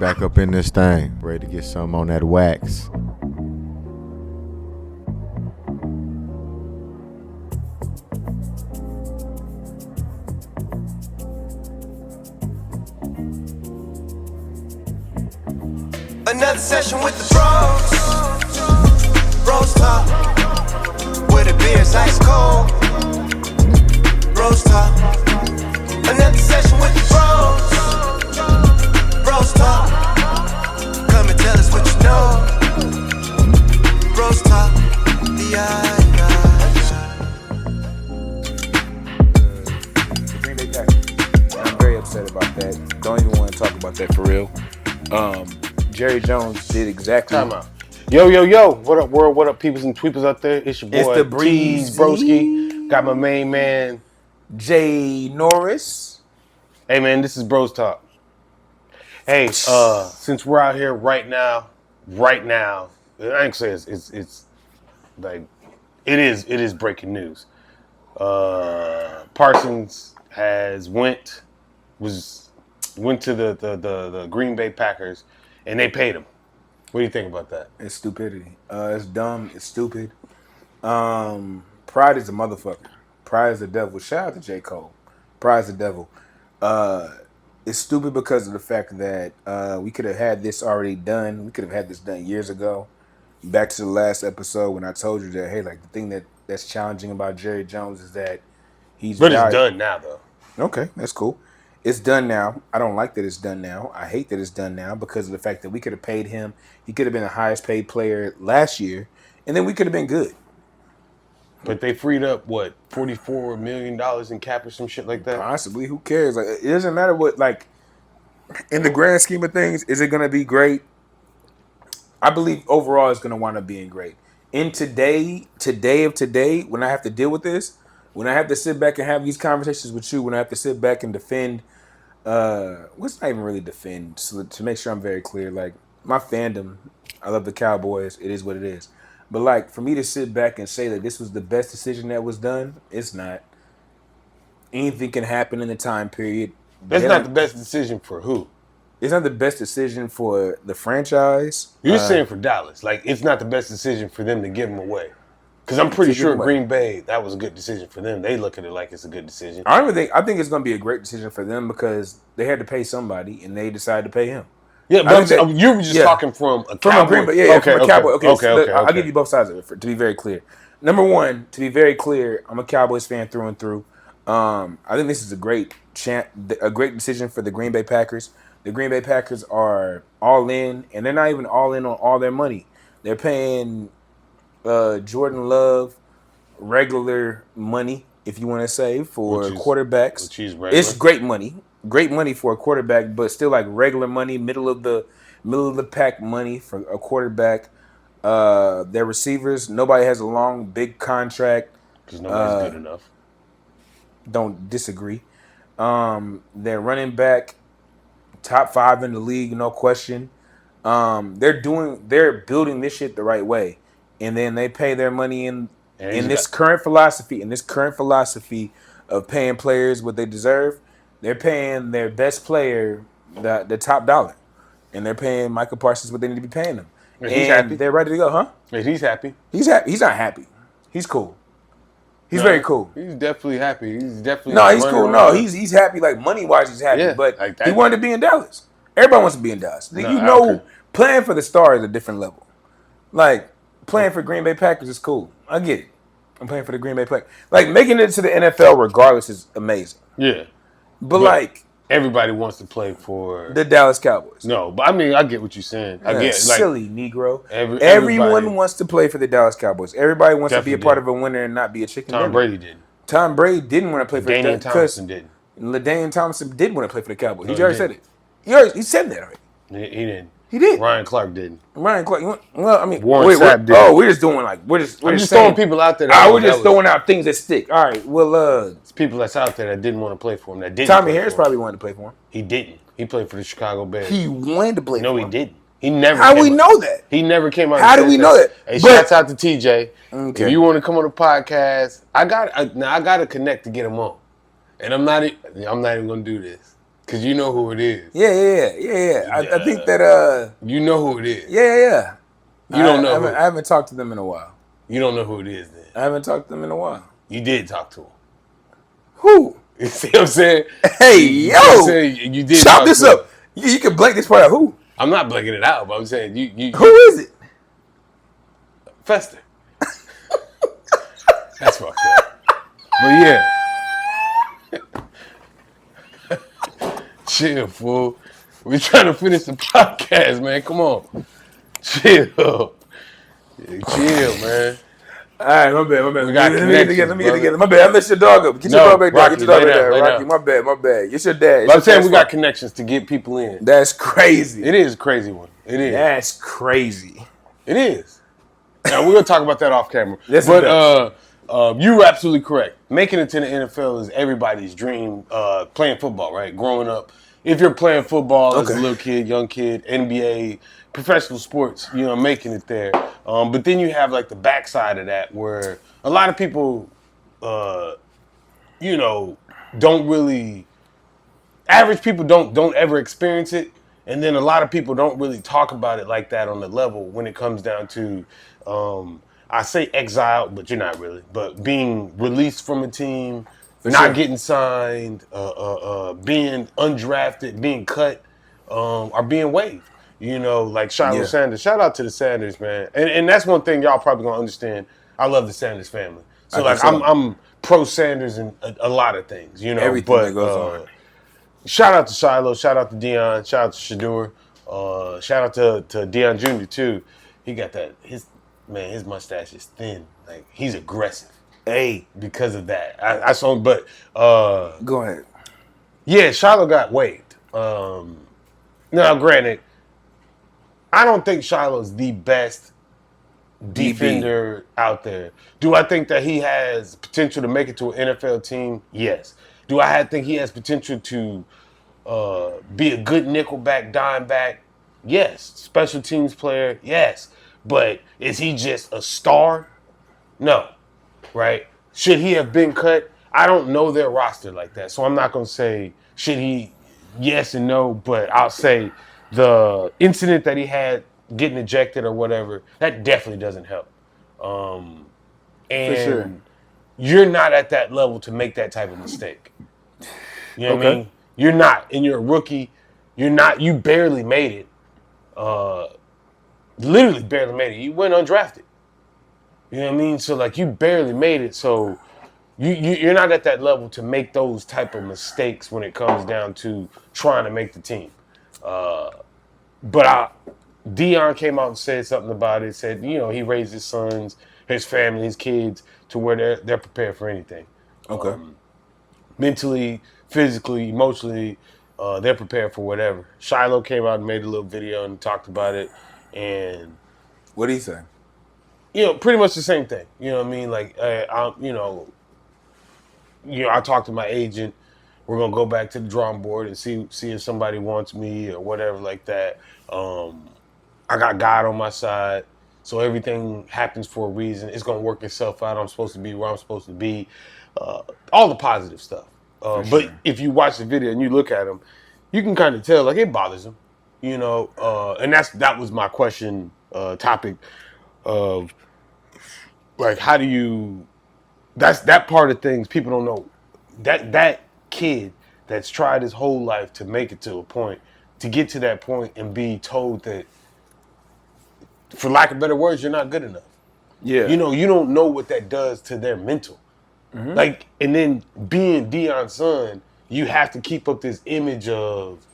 back up in this thing, ready to get some on that wax. Another session with the BrosTalk, where the beer's ice cold. BrosTalk. Another session with the BrosTalk. Come and tell us what you know. BrosTalk. The Green Bay Packers. I'm very upset about that. Don't even want to talk about that for real. Jerry Jones did exactly. Time out. Yo. What up, world? What up, peoples and tweepers out there? It's your boy, It's the Breeze Broski. Got my main man, Jay Norris. Hey, man, this is BrosTalk. Hey, since we're out here right now, I ain't say it's like it is breaking news. Parsons went to the Green Bay Packers, and they paid him. What do you think about that? It's stupidity. It's dumb. It's stupid. Pride is a motherfucker. Pride is the devil. Shout out to J. Cole. Pride is the devil. It's stupid because of the fact that we could have had this already done. We could have had this done years ago. Back to the last episode when I told you that, hey, like the thing that's challenging about Jerry Jones is that he's... But it's done now, though. Okay, that's cool. It's done now. I don't like that it's done now. I hate that it's done now because of the fact that we could have paid him. He could have been the highest paid player last year, and then we could have been good. But they freed up, what, $44 million in cap or some shit like that? Possibly. Who cares? Like, it doesn't matter what, like, in the grand scheme of things, is it going to be great? I believe overall it's going to wind up being great. In today, when I have to deal with this, when I have to sit back and have these conversations with you, when I have to sit back and defend, what's not even really defend, so to make sure I'm very clear, like, my fandom, I love the Cowboys, it is what it is. But, like, for me to sit back and say that this was the best decision that was done, it's not. Anything can happen in the time period. That's not the best decision for who? It's not the best decision for the franchise. You're saying for Dallas. Like, it's not the best decision for them to give him away. Because I'm pretty sure Green Bay, that was a good decision for them. They look at it like it's a good decision. I think it's going to be a great decision for them because they had to pay somebody and they decided to pay him. Yeah, but you were just talking from a Cowboy. From a Green Bay. Yeah, okay, from a Cowboy. Okay. I'll give you both sides of it to be very clear. Number one, to be very clear, I'm a Cowboys fan through and through. I think this is a great decision for the Green Bay Packers. The Green Bay Packers are all in, and they're not even all in on all their money. They're paying Jordan Love regular money, if you want to say, for quarterbacks. It's great money. Great money for a quarterback, but still like regular money, middle of the pack money for a quarterback. Their receivers, nobody has a long, big contract. Because nobody's good enough. Don't disagree. Their running back, top 5 in the league, no question. They're building this shit the right way, and then they pay their money in this current philosophy of paying players what they deserve. They're paying their best player the top dollar, and they're paying MICAH Parsons what they need to be paying them. And he's happy. They're ready to go, huh? And he's happy. He's happy. He's not happy. He's cool. He's very cool. He's definitely happy. He's definitely he's cool. No, he's happy. Like money wise, he's happy. Yeah, but like he wanted to be in Dallas. Everybody wants to be in Dallas. Playing for the Star is a different level. Like playing for Green Bay Packers is cool. I get it. I'm playing for the Green Bay Packers. Like making it to the NFL regardless is amazing. Yeah, but like everybody wants to play for the Dallas Cowboys. No, but I mean I get what you're saying. I get silly Negro. Everyone wants to play for the Dallas Cowboys. Everybody wants to be a part of a winner and not be a chicken. Tom Brady did. Tom Brady didn't want to play for the Daniel Thompson did. LaDainian Thompson did want to play for the Cowboys. No, he already said it. He said that already. He didn't. He did. Ryan Clark didn't. Well, I mean, Warren Sapp did. Oh, we're just doing like we're just throwing people out there. We're just throwing out things that stick. All right. Well, it's people that's out there that didn't want to play for him. That didn't. Tommy Harris probably wanted to play for him. He didn't. He played for the Chicago Bears. He wanted to play. No, for he him. didn't. He never. How we know that? He never came out. How do we know that? Hey, shouts out to TJ. Okay. If you want to come on the podcast, I got to connect to get him on, and I'm not even gonna do this Because you know who it is. Yeah. I think that You know who it is. yeah. You don't know who. I haven't talked to them in a while. You don't know who it is then. I haven't talked to them in a while. You did talk to him. Who? You see what I'm saying? Hey, You know what I'm yo! saying? You did Chop talk this to him. up. You can blank this part out. Who? I'm not blanking it out, but I'm saying you Who is it? Fester. That's fucked up. But yeah. Chill, fool. We're trying to finish the podcast, man. Come on. Chill. Yeah, chill, man. All right, my bad. We got Let me get connections, together. My bad. I messed your dog up. Get your No, dog back there. Rocky, Get your dog lay back down, there. lay Rocky, down. my bad. It's your dad. But I'm saying we got connections to get people in. That's crazy. It is a crazy one. It is. That's crazy. It is. Now we're gonna talk about that off camera. Yes, but you were absolutely correct. Making it to the NFL is everybody's dream. Playing football, right? Growing up, if you're playing football as a little kid, young kid, NBA, professional sports, you know, making it there. But then you have like the backside of that, where a lot of people, you know, don't really. Average people don't ever experience it. And then a lot of people don't really talk about it like that on the level when it comes down to, I say exiled, but you're not really. But being released from a team, not getting signed, being undrafted, being cut, or being waived. You know, like Shiloh Sanders. Shout out to the Sanders, man. And that's one thing y'all probably gonna understand. I love the Sanders family. So like I'm pro Sanders in a lot of things. You know, Everything that goes on. Shout out to Shiloh, shout out to Dion, shout out to Shador, shout out to Dion Jr. too. He got that his mustache is thin. Like he's aggressive. Hey, because of that. I saw him, but go ahead. Yeah, Shiloh got waived. Now granted, I don't think Shiloh's the best defender out there. Do I think that he has potential to make it to an NFL team? Yes. Do I think he has potential to be a good nickelback, dime back? Yes. Special teams player? Yes. But is he just a star? No. Right? Should he have been cut? I don't know their roster like that. So I'm not going to say should he, yes and no, but I'll say the incident that he had getting ejected or whatever, that definitely doesn't help. And for sure. You're not at that level to make that type of mistake. You know what I mean? You're not. And you're a rookie. You barely made it. Literally barely made it. You went undrafted. You know what I mean? So, like, you barely made it. So, you're not at that level to make those type of mistakes when it comes down to trying to make the team. But Dion came out and said something about it. Said, you know, he raised his sons, his family, his kids to where they're prepared for anything. Okay. Mentally, physically, emotionally, they're prepared for whatever. Shiloh came out and made a little video and talked about it. And what did he say? You know, pretty much the same thing. You know what I mean? Like, I talked to my agent. We're gonna go back to the drawing board and see if somebody wants me or whatever like that. I got God on my side, so everything happens for a reason. It's gonna work itself out. I'm supposed to be where I'm supposed to be. All the positive stuff. But if you watch the video and you look at him, you can kind of tell like it bothers him. You know, and that was my question topic of like how do you. That's that part of things people don't know. That kid that's tried his whole life to make it to a point, to get to that point and be told that, for lack of better words, you're not good enough. Yeah. You know, you don't know what that does to their mental. Mm-hmm. Like, and then being Dion's son, you have to keep up this image of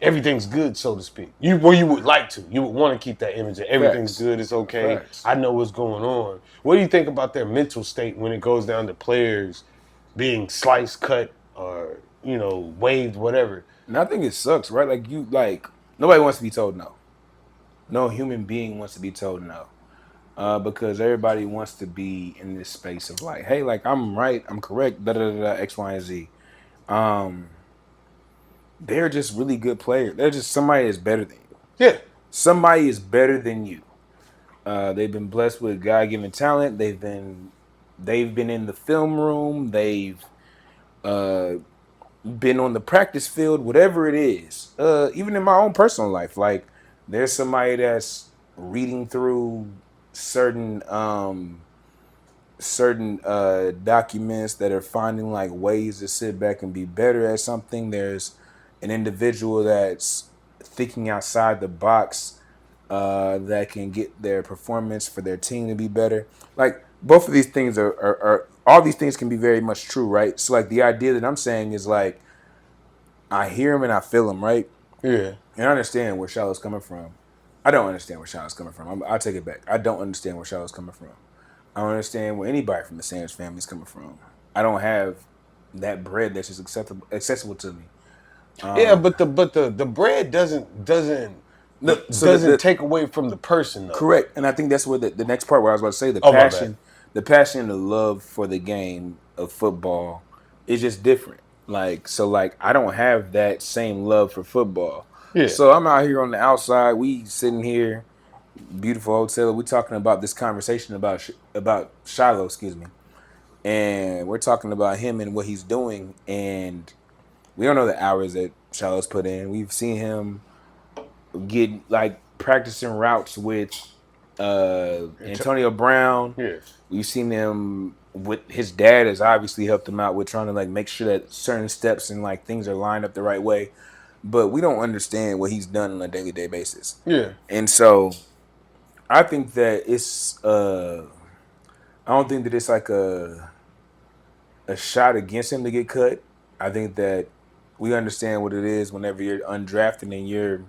everything's good, so to speak. You would like to. You would want to keep that image of everything's good, it's okay. Facts. I know what's going on. What do you think about their mental state when it goes down to players being sliced, cut, or, you know, waived, whatever? And I think it sucks, right? Like nobody wants to be told no. No human being wants to be told no. Because everybody wants to be in this space of like, hey, like I'm right, I'm correct, X, Y, and Z. They're just really good players. They're just somebody that's better than you. Yeah. Somebody is better than you. They've been blessed with God-given talent. They've been in the film room. They've been on the practice field, whatever it is. Even in my own personal life, like there's somebody that's reading through certain documents that are finding like ways to sit back and be better at something. There's an individual that's thinking outside the box that can get their performance for their team to be better. Like both of these things are all these things can be very much true, right? So like the idea that I'm saying is like I hear him and I feel him, right? Yeah. And I understand where Shiloh's coming from. I don't understand where Shiloh's coming from. I'll take it back. I don't understand where Shiloh's coming from. I don't understand where anybody from the Sanders family is coming from. I don't have that bread that's just accessible to me. Yeah, but the bread doesn't No, so take away from the person though. correct, and I think that's where the next part where I was about to say Oh, my bad. the passion and the love for the game of football is just different. Like so, like I don't have that same love for football. Yeah. So I'm out here on the outside. We sitting here, beautiful hotel. We talking about this conversation about Shiloh, excuse me, and we're talking about him and what he's doing, and we don't know the hours that Shiloh's put in. We've seen him get like practicing routes with Antonio Brown. Yeah. We've seen him with his dad has obviously helped him out with trying to like make sure that certain steps and like things are lined up the right way. But we don't understand what he's done on a daily basis. Yeah. And so I think that it's I don't think that it's like a shot against him to get cut. I think that we understand what it is whenever you're undrafted and you're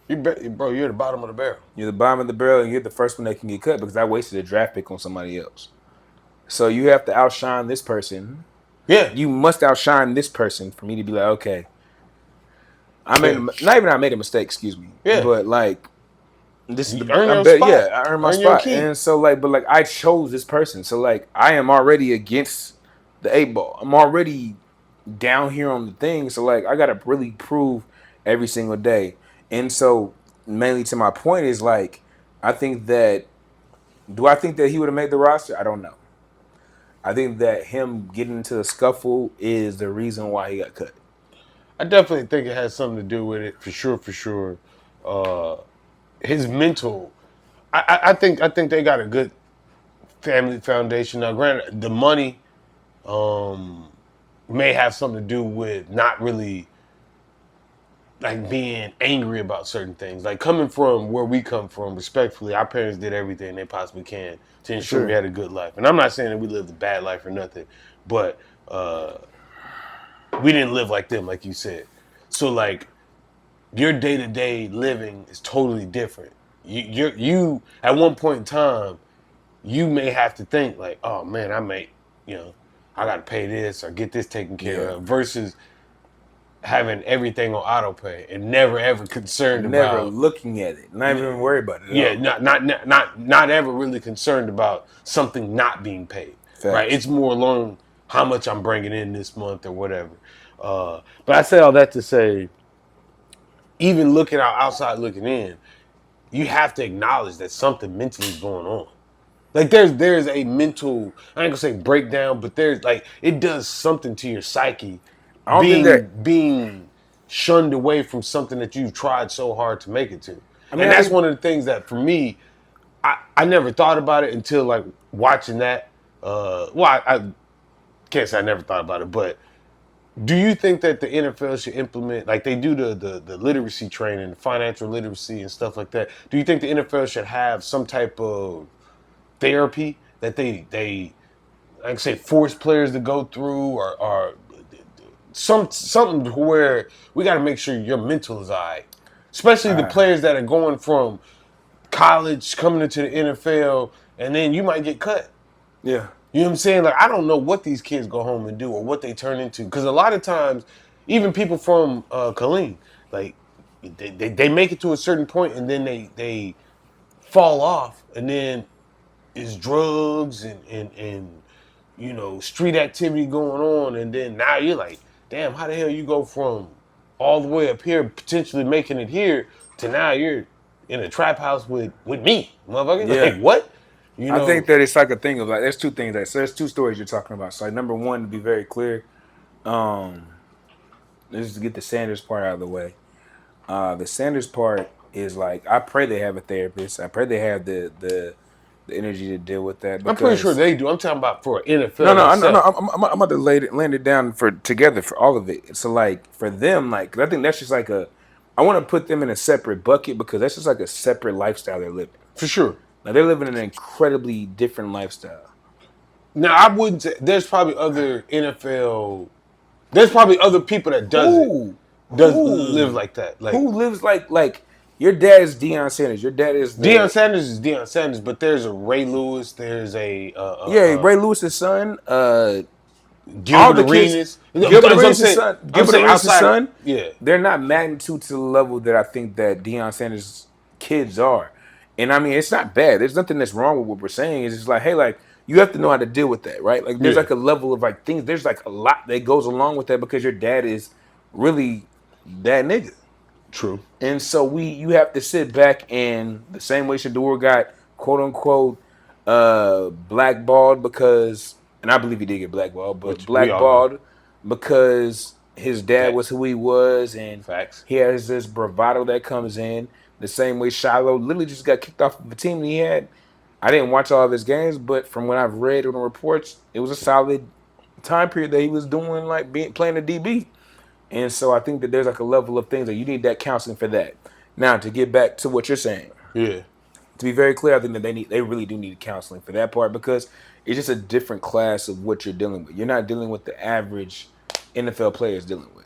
Bro, you're at the bottom of the barrel. the bottom of the barrel and you're the first one that can get cut because I wasted a draft pick on somebody else. So you have to outshine this person. Yeah. You must outshine this person for me to be like, okay, I made a mistake, excuse me. Yeah. But like this is You earn your spot. Yeah, I earned my Earn your spot. keep. And so like, but like I chose this person. So like I am already against the 8 ball. I'm already down here on the thing. So like I gotta really prove every single day. And so mainly to my point is like I think that he would have made the roster? I don't know. I think that him getting into the scuffle is the reason why he got cut. I definitely think it has something to do with it, for sure. His mental, I think they got a good family foundation. Now, granted, the money may have something to do with not really like being angry about certain things. Like coming from where we come from, respectfully, our parents did everything they possibly can to ensure we had a good life. And I'm not saying that we lived a bad life or nothing, but we didn't live like them, like you said. So like your day-to-day living is totally different. You at one point in time, you may have to think like, oh man, I got to pay this or get this taken care of, versus having everything on auto pay and never ever concerned Never about looking at it, not even worried about it. yeah, not ever really concerned about something not being paid. Facts. Right? It's more along how much I'm bringing in this month or whatever. But I say all that to say, even looking outside looking in, you have to acknowledge that something mentally is going on. Like there's a mental, I ain't gonna say breakdown, but there's like it does something to your psyche. I don't think that Being shunned away from something that you've tried so hard to make it to. I mean, and that's one of the things that for me, I never thought about it until like watching that. I can't say I never thought about it, but do you think that the NFL should implement, like they do the literacy training, the financial literacy and stuff like that? Do you think the NFL should have some type of therapy that they like say force players to go through, or something where we got to make sure your mental is all right, especially the players that are going from college coming into the NFL and then you might get cut. Yeah. You know what I'm saying? Like, I don't know what these kids go home and do or what they turn into. Because a lot of times, even people from Killeen, like, they make it to a certain point and then they fall off. And then it's drugs and you know, street activity going on. And then now you're like, damn, how the hell you go from all the way up here, potentially making it here, to now you're in a trap house with me, motherfucker? Yeah. Like, what? You know? I think that it's like a thing of like there's two things so there's two stories you're talking about. So like number one, to be very clear, let's just get the Sanders part out of the way. The Sanders part is like, I pray they have a therapist. I pray they have the energy to deal with that, I'm pretty sure because they do. I'm talking about for no, NFL no, no, no. itself. I'm about to land it down for together for all of it. So like for them, like 'cause I think that's just like I want to put them in a separate bucket, because that's just like a separate lifestyle they're living. For sure. Now they're living an incredibly different lifestyle. Now I wouldn't say there's probably other NFL. There's probably other people that Who live like that. Like who lives like your dad is Deion Sanders. Your dad is Deion Sanders is Deion Sanders, but there's a Ray Lewis. There's a Ray Lewis's son. Gilbert Arenas. Gilbert Arenas' son. Gilbert Arenas' son. Yeah, They're not magnitude to the level that I think that Deion Sanders' kids are. And I mean, it's not bad. There's nothing that's wrong with what we're saying. It's just like, hey, like, you have to know how to deal with that, right? Like, there's Yeah. like a level of like things. There's like a lot that goes along with that, because your dad is really that nigga. true. And so you have to sit back, and the same way Shador got quote unquote blackballed, because, and I believe he did get blackballed, but Which we all know. blackballed because his dad was who he was, and Facts. he has this bravado that comes in. The same way Shiloh literally just got kicked off of the team that he had. I didn't watch all of his games, but from what I've read on the reports, it was a solid time period that he was doing, like playing the DB. And so I think that there's like a level of things that you need that counseling for that. Now, to get back to what you're saying, Yeah. to be very clear, I think that they really do need counseling for that part, because it's just a different class of what you're dealing with. You're not dealing with the average NFL player is dealing with.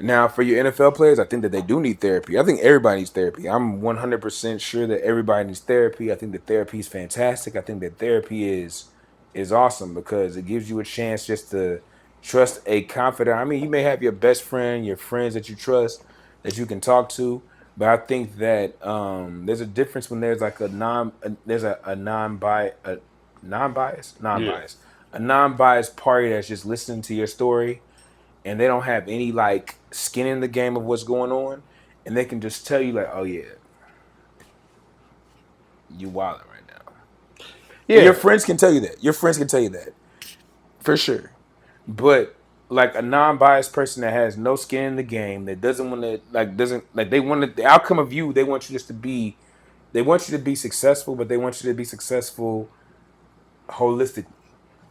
Now, for your NFL players, I think that they do need therapy. I think everybody needs therapy. I'm 100% sure that everybody needs therapy. I think that therapy is fantastic. I think that therapy is awesome, because it gives you a chance just to trust a confidant. I mean, you may have your best friend, your friends that you trust, that you can talk to, but I think that there's a difference when there's like a non-biased party that's just listening to your story, and they don't have any like skin in the game of what's going on, and they can just tell you like, oh yeah, you wilding right now. Yeah. And your friends can tell you that. Your friends can tell you that for sure. But like a non-biased person that has no skin in the game, that doesn't want to they want the outcome of you. They want you just to be. They want you to be successful, but they want you to be successful holistically.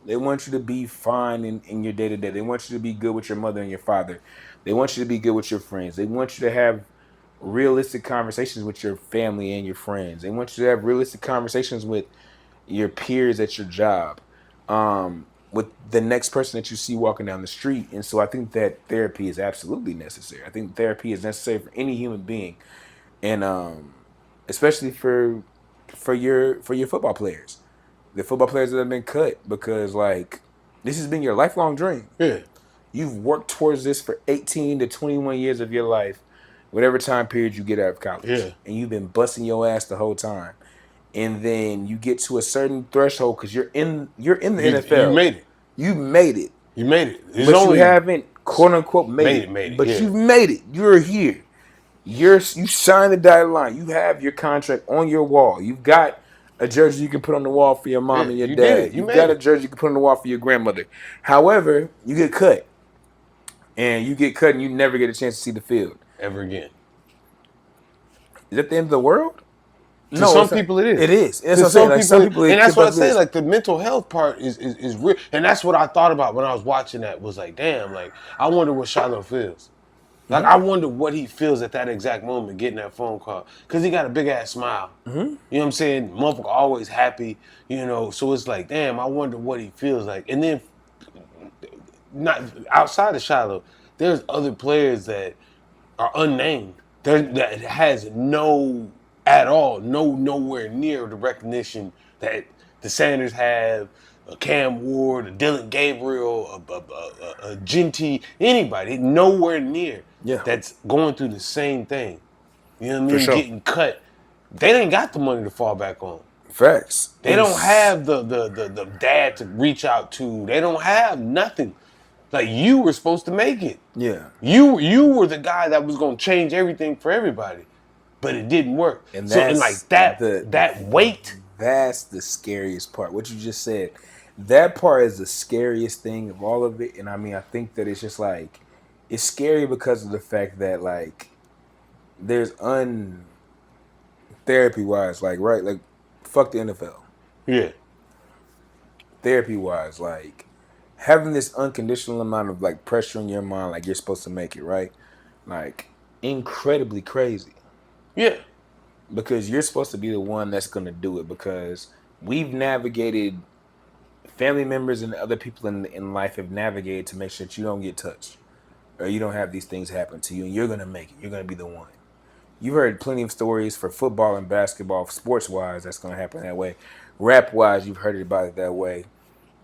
They want you to be fine in your day-to-day. They want you to be good with your mother and your father. They want you to be good with your friends. They want you to have realistic conversations with your family and your friends. They want you to have realistic conversations with your peers at your job, with the next person that you see walking down the street. And so I think that therapy is absolutely necessary. I think therapy is necessary for any human being, and especially for your football players, the football players that have been cut, because like this has been your lifelong dream. Yeah. You've worked towards this for 18 to 21 years of your life, whatever time period you get out of college. Yeah. And you've been busting your ass the whole time. And then you get to a certain threshold, because you're in the NFL. You made it. You made it. You made it. But you haven't quote unquote made it. But you've made it. You're here. You signed the dotted line. You have your contract on your wall. You've got a jersey you can put on the wall for your mom and your you dad. did it. You've got a jersey you can put on the wall for your grandmother. However, you get cut. And you never get a chance to see the field ever again. Is that the end of the world? To some people, it is. It is. To some people, and that's what I say. Like the mental health part is real, and that's what I thought about when I was watching that. Was like, damn, like I wonder what Shiloh feels. Like I wonder what he feels at that exact moment, getting that phone call, because he got a big ass smile. Mm-hmm. You know what I'm saying? Motherfucker always happy. You know, so it's like, damn, I wonder what he feels like. And then, not outside of Shiloh, there's other players that are unnamed. That has nowhere near the recognition that the Sanders have, a Cam Ward, a Dylan Gabriel, a Genty, anybody, nowhere near that's going through the same thing. You know what I mean? Sure. Getting cut. They ain't got the money to fall back on. Facts. They don't have the dad to reach out to. They don't have nothing. Like, you were supposed to make it. Yeah. You were the guy that was going to change everything for everybody. But it didn't work. And that weight. That's the scariest part. What you just said. that part is the scariest thing of all of it. And I mean, I think that it's just like it's scary because of the fact that like there's therapy wise, like right, like fuck the NFL. Yeah. Therapy wise, like having this unconditional amount of like pressure in your mind, like you're supposed to make it, right? Like incredibly crazy. Yeah. Because you're supposed to be the one that's gonna do it because we've navigated family members and other people in life have navigated to make sure that you don't get touched or you don't have these things happen to you and you're gonna make it. You're gonna be the one. You've heard plenty of stories for football and basketball, sports wise, that's gonna happen that way. Rap wise, you've heard about it that way.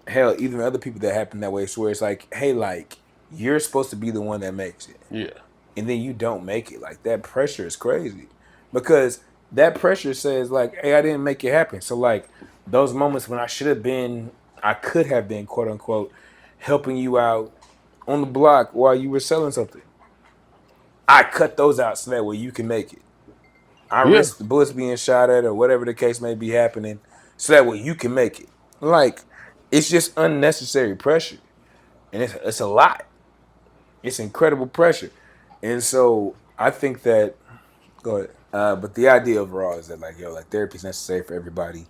Hell, even other people that happen that way, so where it's like, hey, like, you're supposed to be the one that makes it. Yeah. And then you don't make it. Like, that pressure is crazy. Because that pressure says, like, hey, I didn't make it happen. So, like, those moments when I could have been, quote unquote, helping you out on the block while you were selling something. I cut those out so that way you can make it. I risk the bullets being shot at or whatever the case may be happening so that way you can make it. Like, it's just unnecessary pressure. And it's a lot. It's incredible pressure. And so I think that, go ahead. But the idea overall is that like, yo, like therapy is necessary for everybody.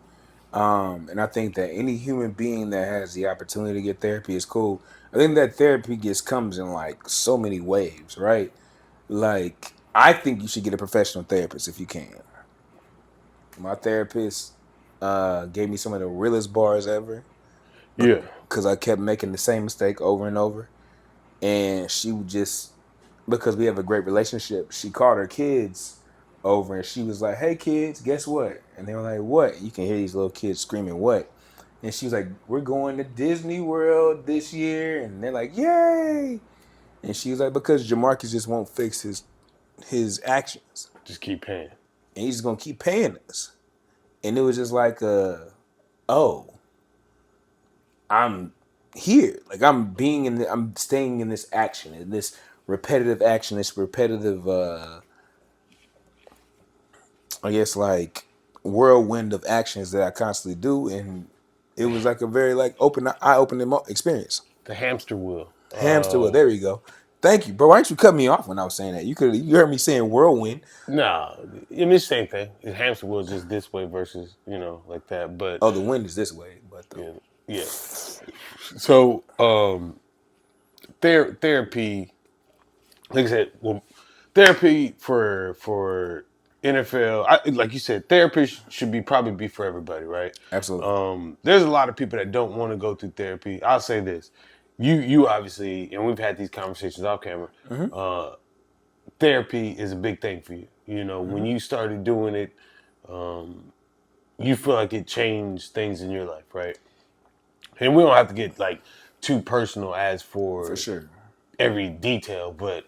And I think that any human being that has the opportunity to get therapy is cool. I think that therapy comes in like so many waves, right? Like, I think you should get a professional therapist if you can. My therapist gave me some of the realest bars ever. Yeah. Because I kept making the same mistake over and over. And she would just, because we have a great relationship, she called her kids over and she was like, hey kids, guess what? And they were like, what? You can hear these little kids screaming, what? And she was like, we're going to Disney World this year. And they're like, yay. And she was like, because Jamarcus just won't fix his actions. Just keep paying. And he's just going to keep paying us. And it was just like, oh, I'm here. Like I'm staying in this action, in this repetitive action, this repetitive, I guess like whirlwind of actions that I constantly do. And it was like a very like eye-opening experience. The hamster wheel. Hamster wheel. There you go. Thank you, bro. Why didn't you cut me off when I was saying that? You heard me saying whirlwind. Nah, I mean, the same thing. The hamster wheel is just this way versus, like that. But Oh, the wind is this way, but yeah. So, therapy, like I said, well, therapy for NFL, like you said, therapy should probably be for everybody, right? absolutely. There's a lot of people that don't want to go through therapy. I'll say this: you obviously, and we've had these conversations off camera. Therapy is a big thing for you. When you started doing it, you feel like it changed things in your life, right? And we don't have to get like too personal as for sure. every detail, but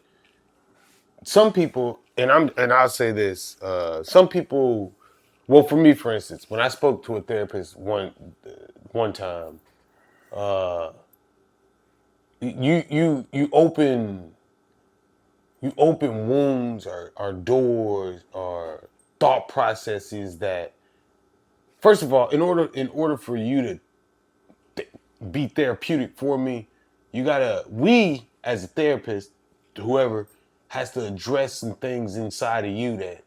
some people, and I'll say this, some people, well, for me, for instance, when I spoke to a therapist one time, you open wounds or doors or thought processes that, first of all, in order for you to be therapeutic for me, we as a therapist, whoever, has to address some things inside of you that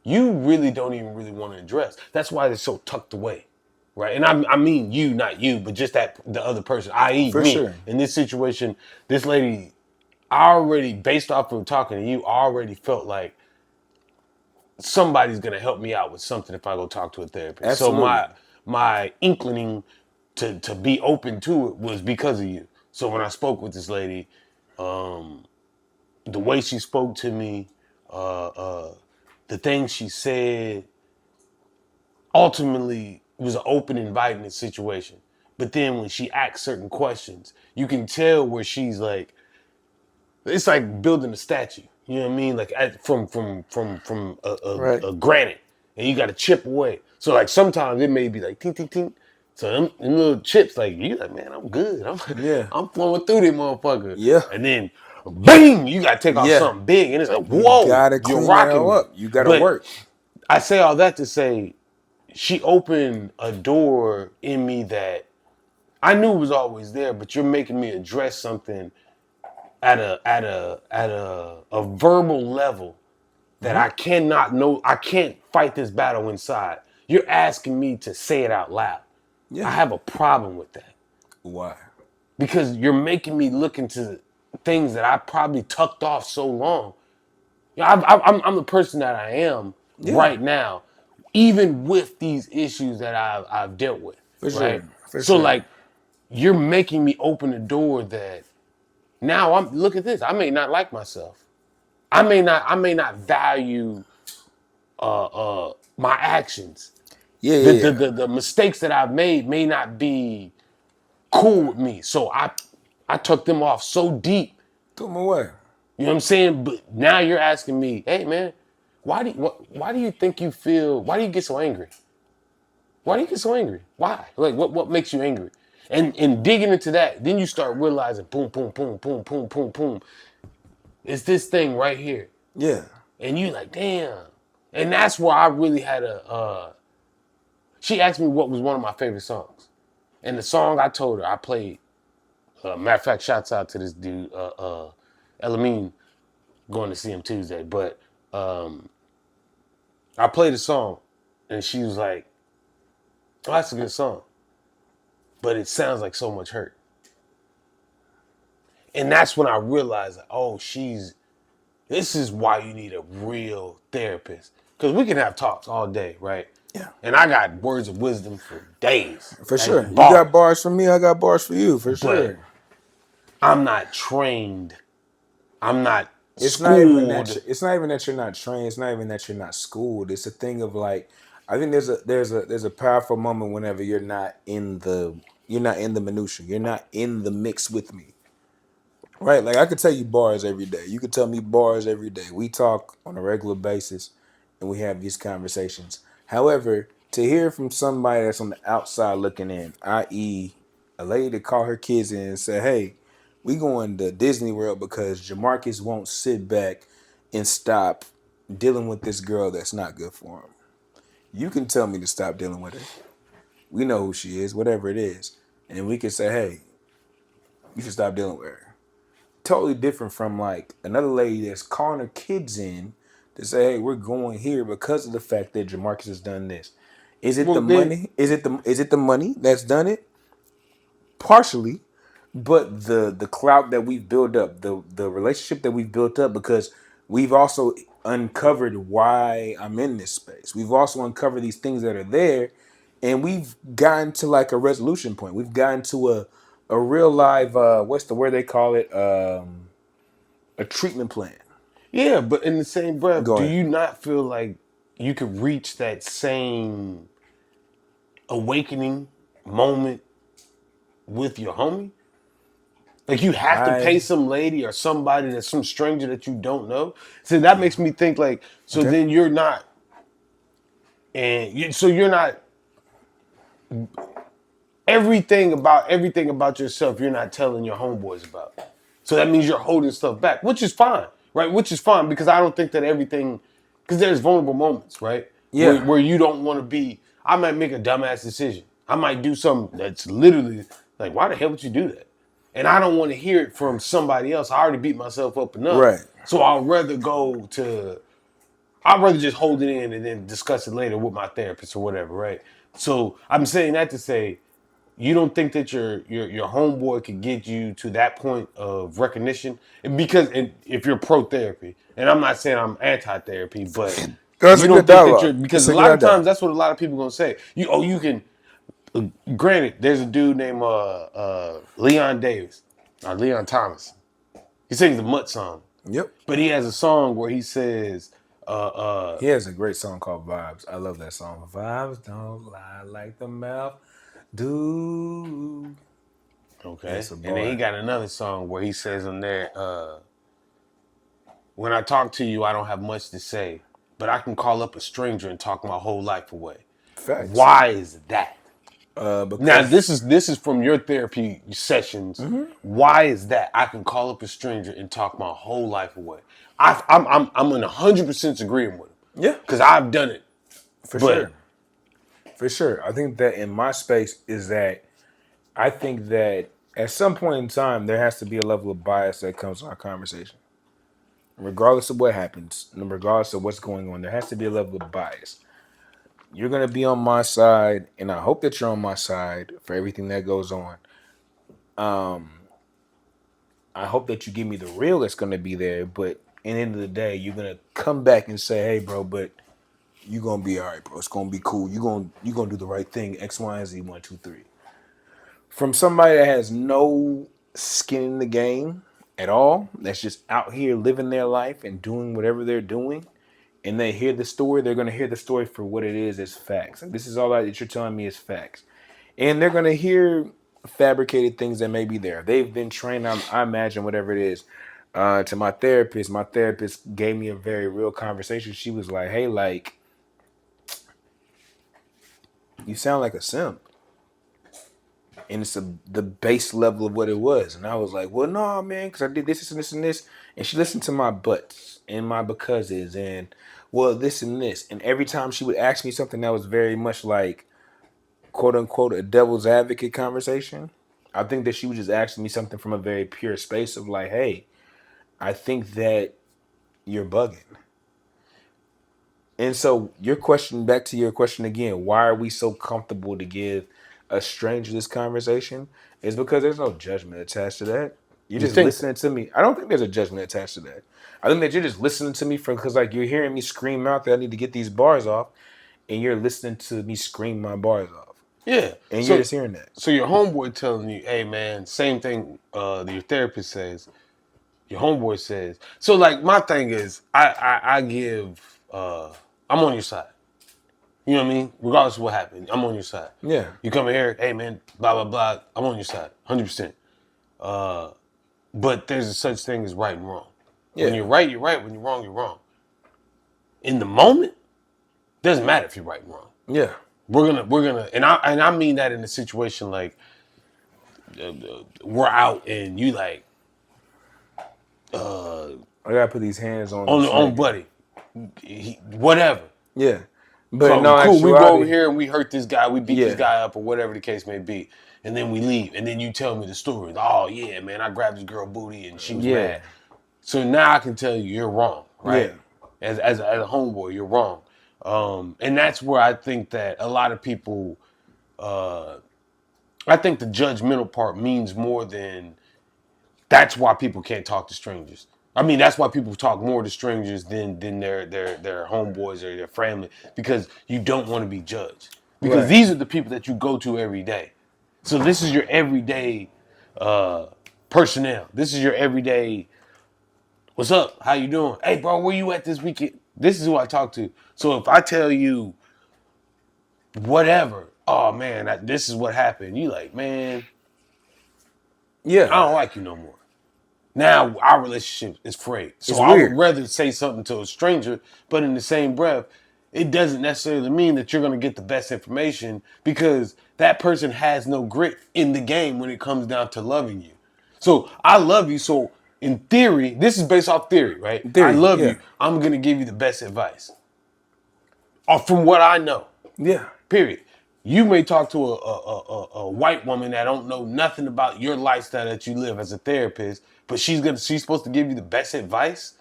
you really don't even really want to address. That's why they're so tucked away, right? And I mean you, not you, but just that the other person, i.e. For me. sure. In this situation, this lady, I already, based off of talking to you, I already felt like somebody's gonna help me out with something if I go talk to a therapist. Absolutely. So my inkling to be open to it was because of you. So when I spoke with this lady, the way she spoke to me, the things she said, ultimately was an open, inviting situation. But then when she asks certain questions, you can tell where she's like, it's like building a statue. You know what I mean? Like from Right. a granite, and you got to chip away. So like sometimes it may be like tink tink tink. So them little chips, like you like, man, I'm good. Yeah. I'm flowing through this motherfucker. Yeah. And then, bang, you got to take off Yeah. something big, and it's like, whoa, You gotta you're clean that rocking all me. up. You gotta But work. I say all that to say, she opened a door in me that I knew it was always there, but you're making me address something at a verbal level that I cannot know. I can't fight this battle inside. You're asking me to say it out loud. Yeah. I have a problem with that Why? because you're making me look into things that I probably tucked off so long. I'm the person that I am right now, even with these issues that I've dealt with. For right? sure. For So sure. like, you're making me open the door that now look at this. I may not like myself. I may not value my actions. Yeah, The, yeah, the, the, the mistakes that I've made may not be cool with me. So I took them off so deep. Threw them away. You know what I'm saying? But now you're asking me, hey man, why do you think you feel, why do you get so angry? Why do you get so angry? Why? Like what makes you angry? And digging into that, then you start realizing boom, boom, boom, boom, boom, boom, boom. It's this thing right here. Yeah. And you like, damn. And that's where I really had she asked me what was one of my favorite songs. And the song I told her, I played, matter of fact, shouts out to this dude, Elamine, going to see him Tuesday. But I played a song and she was like, oh, that's a good song. But it sounds like so much hurt. And that's when I realized, oh, this is why you need a real therapist. Because we can have talks all day, right? Yeah. And I got words of wisdom for days. For Like sure. You bars. got bars for me, I got bars for you, for sure. I'm not trained. I'm not It's schooled. not even that you're not trained. It's not even that you're not schooled. It's a thing of like, I think there's a powerful moment whenever you're not in the minutia. You're not in the mix with me. Right? Like I could tell you bars every day. You could tell me bars every day. We talk on a regular basis and we have these conversations. However, to hear from somebody that's on the outside looking in, i.e., a lady to call her kids in and say, hey, we going to Disney World because Jamarcus won't sit back and stop dealing with this girl that's not good for him. You can tell me to stop dealing with her. We know who she is, whatever it is. And we can say, hey, you should stop dealing with her. Totally different from like another lady that's calling her kids in to say, hey, we're going here because of the fact that Jamarcus has done this. Is it the money? Is it the money that's done it? Partially. But the clout that we've built up, the relationship that we've built up, because we've also uncovered why I'm in this space. We've also uncovered these things that are there, and we've gotten to like a resolution point. We've gotten to a real live what's the word they call it? A treatment plan. Yeah, but in the same breath, Go do ahead. you not feel like you could reach that same awakening moment with your homie? Like you have to pay some lady or somebody that's some stranger that you don't know. So that makes me think like, so Okay. then you're not, so you're not everything about yourself. You're not telling your homeboys about. So that means you're holding stuff back, which is fine, right? Which is fine because I don't think that everything, because there's vulnerable moments, right? Yeah. Where you don't want to be. I might make a dumbass decision. I might do something that's literally like, why the hell would you do that? And I don't want to hear it from somebody else. I already beat myself up enough. Right. So I'd rather just hold it in and then discuss it later with my therapist or whatever, right? So I'm saying that to say, you don't think that your homeboy could get you to that point of recognition? Because if you're pro therapy, and I'm not saying I'm anti therapy, but That's you a don't good think that dialogue. you're, because It's a a lot good of times that's what a lot of people gonna say. You can. Granted, there's a dude named Leon Davis, Leon Thomas. He sings the Mutt song. Yep. But he has a song where he says, He has a great song called Vibes. I love that song. Vibes don't lie like the mouth do. okay. It's a And then he bar. got another song where he says on there, when I talk to you, I don't have much to say, but I can call up a stranger and talk my whole life away. Facts. Why is that? Because Now this is from your therapy sessions. Mm-hmm. Why is that? I can call up a stranger and talk my whole life away. I'm in 100% agreeing with him. Yeah. Because I've done it. For But sure. For sure. I think that in my space is that I think that at some point in time, there has to be a level of bias that comes to our conversation. Regardless of what happens, and regardless of what's going on, there has to be a level of bias. You're going to be on my side, and I hope that you're on my side for everything that goes on. I hope that you give me the real that's going to be there, but at the end of the day, you're going to come back and say, hey, bro, but you're going to be all right, bro. It's going to be cool. You're gonna do the right thing, X, Y, and Z, 1, 2, 3. From somebody that has no skin in the game at all, that's just out here living their life and doing whatever they're doing, and they hear the story, they're going to hear the story for what it is as facts. Like, this is all that you're telling me is facts. And they're going to hear fabricated things that may be there. They've been trained, I imagine, whatever it is. To my therapist gave me a very real conversation. She was like, hey, like, you sound like a simp. And it's the base level of what it was. And I was like, well, no, man, because I did this and this and this. And she listened to my buts and my becauses and, well, this and this. And every time she would ask me something that was very much like, quote unquote, a devil's advocate conversation, I think that she was just asking me something from a very pure space of like, hey, I think that you're bugging. And so back to your question again, why are we so comfortable to give a stranger this conversation? Is because there's no judgment attached to that. You're You just think listening to me. I don't think there's a judgment attached to that. I think that you're just listening to me because like you're hearing me scream out that I need to get these bars off, and you're listening to me scream my bars off. Yeah. And So you're just hearing that. so your homeboy telling you, hey man, same thing that your therapist says, your homeboy says. So like my thing is I give I'm on your side. You know what I mean? Regardless of what happened, I'm on your side. Yeah. You come in here, hey man, blah blah blah. I'm on your side, 100%. But there's a such thing as right and wrong. Yeah. When you're right, you're right. When you're wrong, you're wrong. In the moment, doesn't matter if you're right and wrong. Yeah. We're gonna, and I mean that in a situation like we're out and you like I gotta put these hands on on buddy, whatever. Yeah. But So no, cool, we go actuality, over here and we hurt this guy, we beat Yeah. this guy up or whatever the case may be, and then we leave, and then you tell me the story. Oh yeah, man, I grabbed this girl booty and she was Yeah. mad. So now I can tell you you're wrong, right? Yeah. As a homeboy, you're wrong, and that's where I think that a lot of people, I think the judgmental part means more than. That's why people can't talk to strangers. I mean, that's why people talk more to strangers than their homeboys or their family, because you don't want to be judged. Because Right. these are the people that you go to every day. So this is your everyday personnel. This is your everyday. What's up? How you doing? Hey, bro, where you at this weekend? This is who I talk to. So if I tell you whatever, oh man, this is what happened. You like, man, Yeah. I don't like you no more. Now our relationship is frayed. So It's I weird. would rather say something to a stranger, but in the same breath, it doesn't necessarily mean that you're going to get the best information, because that person has no grit in the game when it comes down to loving you. So I love you. So in theory, this is based off theory, right? Theory, I love yeah. you. I'm going to give you the best advice. From what I know. Yeah. Period. You may talk to a white woman that don't know nothing about your lifestyle that you live as a therapist, but she's supposed to give you the best advice.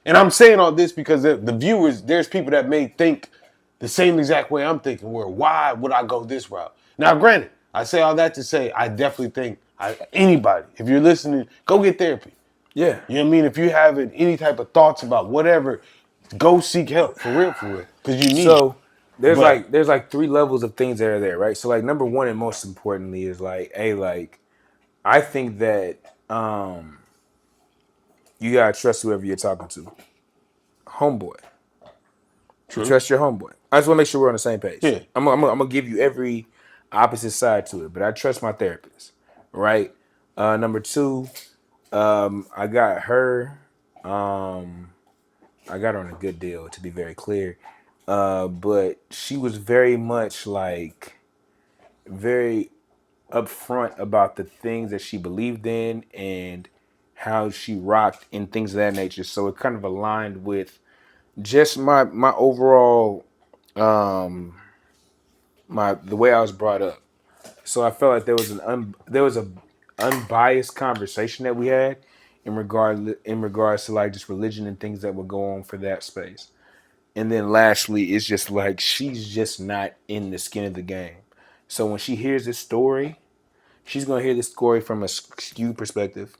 And I'm saying all this because the viewers, there's people that may think the same exact way I'm thinking. Where why would I go this route? Now, granted, I say all that to say I definitely think anybody, if you're listening, go get therapy. Yeah. You know what I mean? If you have any type of thoughts about whatever, go seek help for real, because you need it. So But- there's like three levels of things that are there, right? So like number one and most importantly is like, like I think that you gotta trust whoever you're talking to. Homeboy. True. Trust your homeboy. I just want to make sure we're on the same page. Yeah. I'm gonna give you every opposite side to it, but I trust my therapist, right? Number two, I got her. I got her on a good deal, to be very clear. But she was very much like very upfront about the things that she believed in and how she rocked and things of that nature. So it kind of aligned with just my overall the way I was brought up. So I felt like there was a unbiased conversation that we had in regards to like just religion and things that would go on for that space. And then lastly, it's just like she's just not in the skin of the game. So when she hears this story, she's gonna hear this story from a skewed perspective,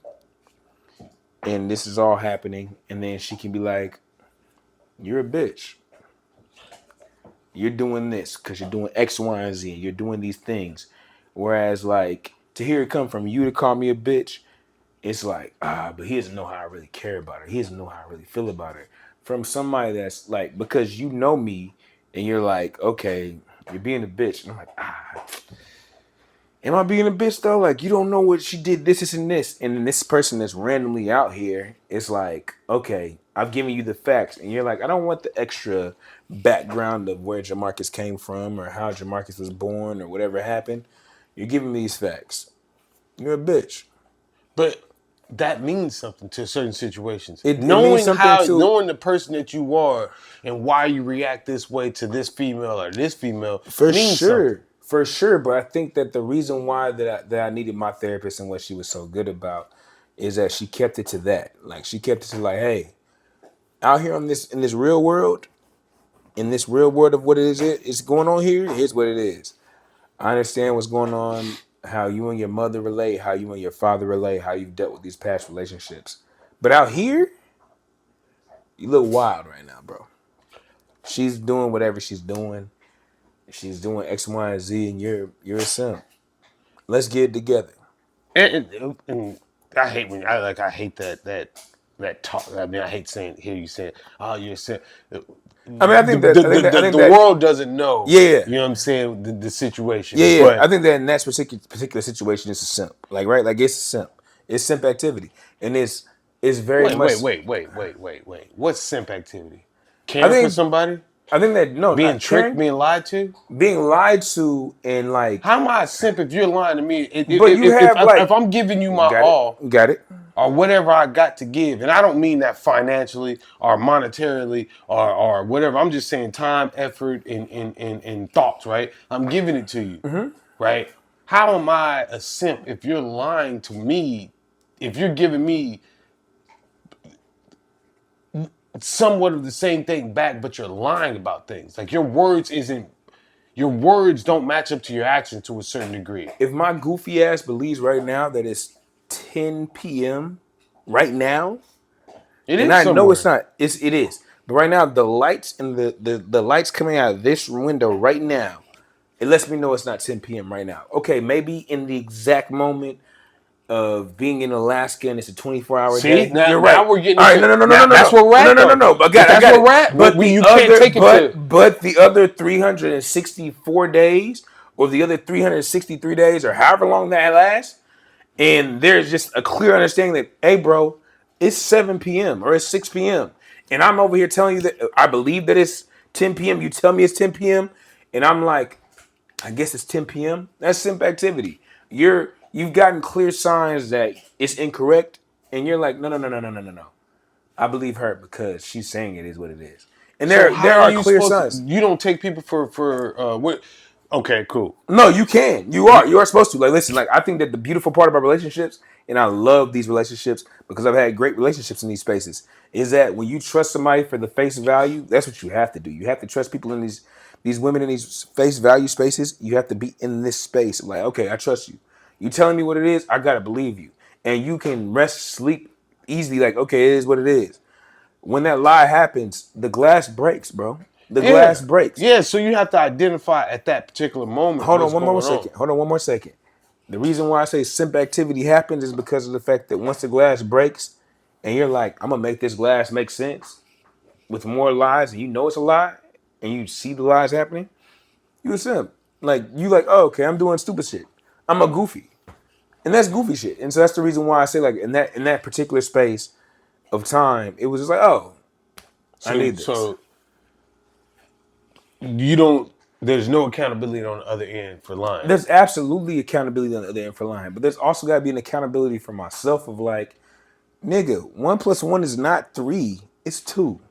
and this is all happening, and then she can be like, "You're a bitch. You're doing this because you're doing X, Y, and Z. You're doing these things." Whereas, like, to hear it come from you to call me a bitch, it's like, but he doesn't know how I really care about her. He doesn't know how I really feel about her. From somebody that's like, because you know me, and you're like, okay, you're being a bitch. And I'm like, am I being a bitch though? Like, you don't know what she did, this, and this. And then this person that's randomly out here is like, okay, I've given you the facts. And you're like, I don't want the extra background of where Jamarcus came from or how Jamarcus was born or whatever happened. You're giving me these facts. You're a bitch. But that means something to certain situations. It Knowing means something to knowing the person that you are and why you react this way to this female or this female for means sure. something. For sure, but I think that the reason why that I needed my therapist and what she was so good about is that she kept it to that. Like she kept it to like, hey, out here on this in this real world, of what it is it's going on here, here's what it is. I understand what's going on, how you and your mother relate, how you and your father relate, how you've dealt with these past relationships. But out here, you look wild right now, bro. She's doing whatever she's doing. She's doing X, Y, and Z, and you're a simp. Let's get it together. And I hate I hate that talk. I mean, I hate hear you saying, "Oh, you're saying." I mean, I think The world doesn't know. Yeah. You know what I'm saying? The situation. Yeah. But I think that in that particular situation, it's a simp. Like, right? Like, it's a simp. It's simp activity, and it's very much. wait. What's simp activity? I Caring think for somebody? I think that no, Being not tricked? caring, Being lied to? being lied to, and like. How am I a simp if you're lying to me? But you have like. If I'm giving you my Got all, it. Got it. or whatever I got to give, and I don't mean that financially or monetarily or whatever. I'm just saying time, effort, and thoughts, right? I'm giving it to you, right? How am I a simp if you're lying to me, if you're giving me somewhat of the same thing back, but you're lying about things? Like your words don't match up to your actions to a certain degree. If my goofy ass believes right now that it's 10 p.m. right now, It and is I somewhere. know it's not. It is. But right now, the lights and the lights coming out of this window right now, it lets me know it's not 10 p.m. right now. Okay, maybe in the exact moment of being in Alaska and it's a 24-hour day. See, now, You're right. now we're getting All right, into, no. That's where we're at. No. I got that's it. where we're at. But you other, can't take it to. But the other 364 days, or the other 363 days, or however long that lasts, and there's just a clear understanding that, hey, bro, it's 7 p.m. or it's 6 p.m. And I'm over here telling you that I believe that it's 10 p.m. You tell me it's 10 p.m. And I'm like, I guess it's 10 p.m. That's simp activity. You've gotten clear signs that it's incorrect, and you're like, no. I believe her because she's saying it is what it is. And there are clear signs. You don't take people for what? Okay, cool. No, you can. You are supposed to. Like, listen, like I think that the beautiful part about relationships, and I love these relationships because I've had great relationships in these spaces, is that when you trust somebody for the face value, that's what you have to do. You have to trust people in these women in these face value spaces. You have to be in this space. Like, okay, I trust you. You telling me what it is, I gotta believe you. And you can rest, sleep easily, like, okay, it is what it is. When that lie happens, the glass breaks, bro. The glass breaks. Yeah, so you have to identify at that particular moment. Hold on one more second. The reason why I say simp activity happens is because of the fact that once the glass breaks and you're like, I'm gonna make this glass make sense with more lies, and you know it's a lie, and you see the lies happening, you a simp. Like, you like, oh, okay, I'm doing stupid shit. I'm a goofy. And that's goofy shit. And so that's the reason why I say, like, in that particular space of time, it was just like, oh, I need this. So you don't. There's no accountability on the other end for lying. There's absolutely accountability on the other end for lying, but there's also got to be an accountability for myself of like, nigga, 1 + 1 is not 3, it's 2.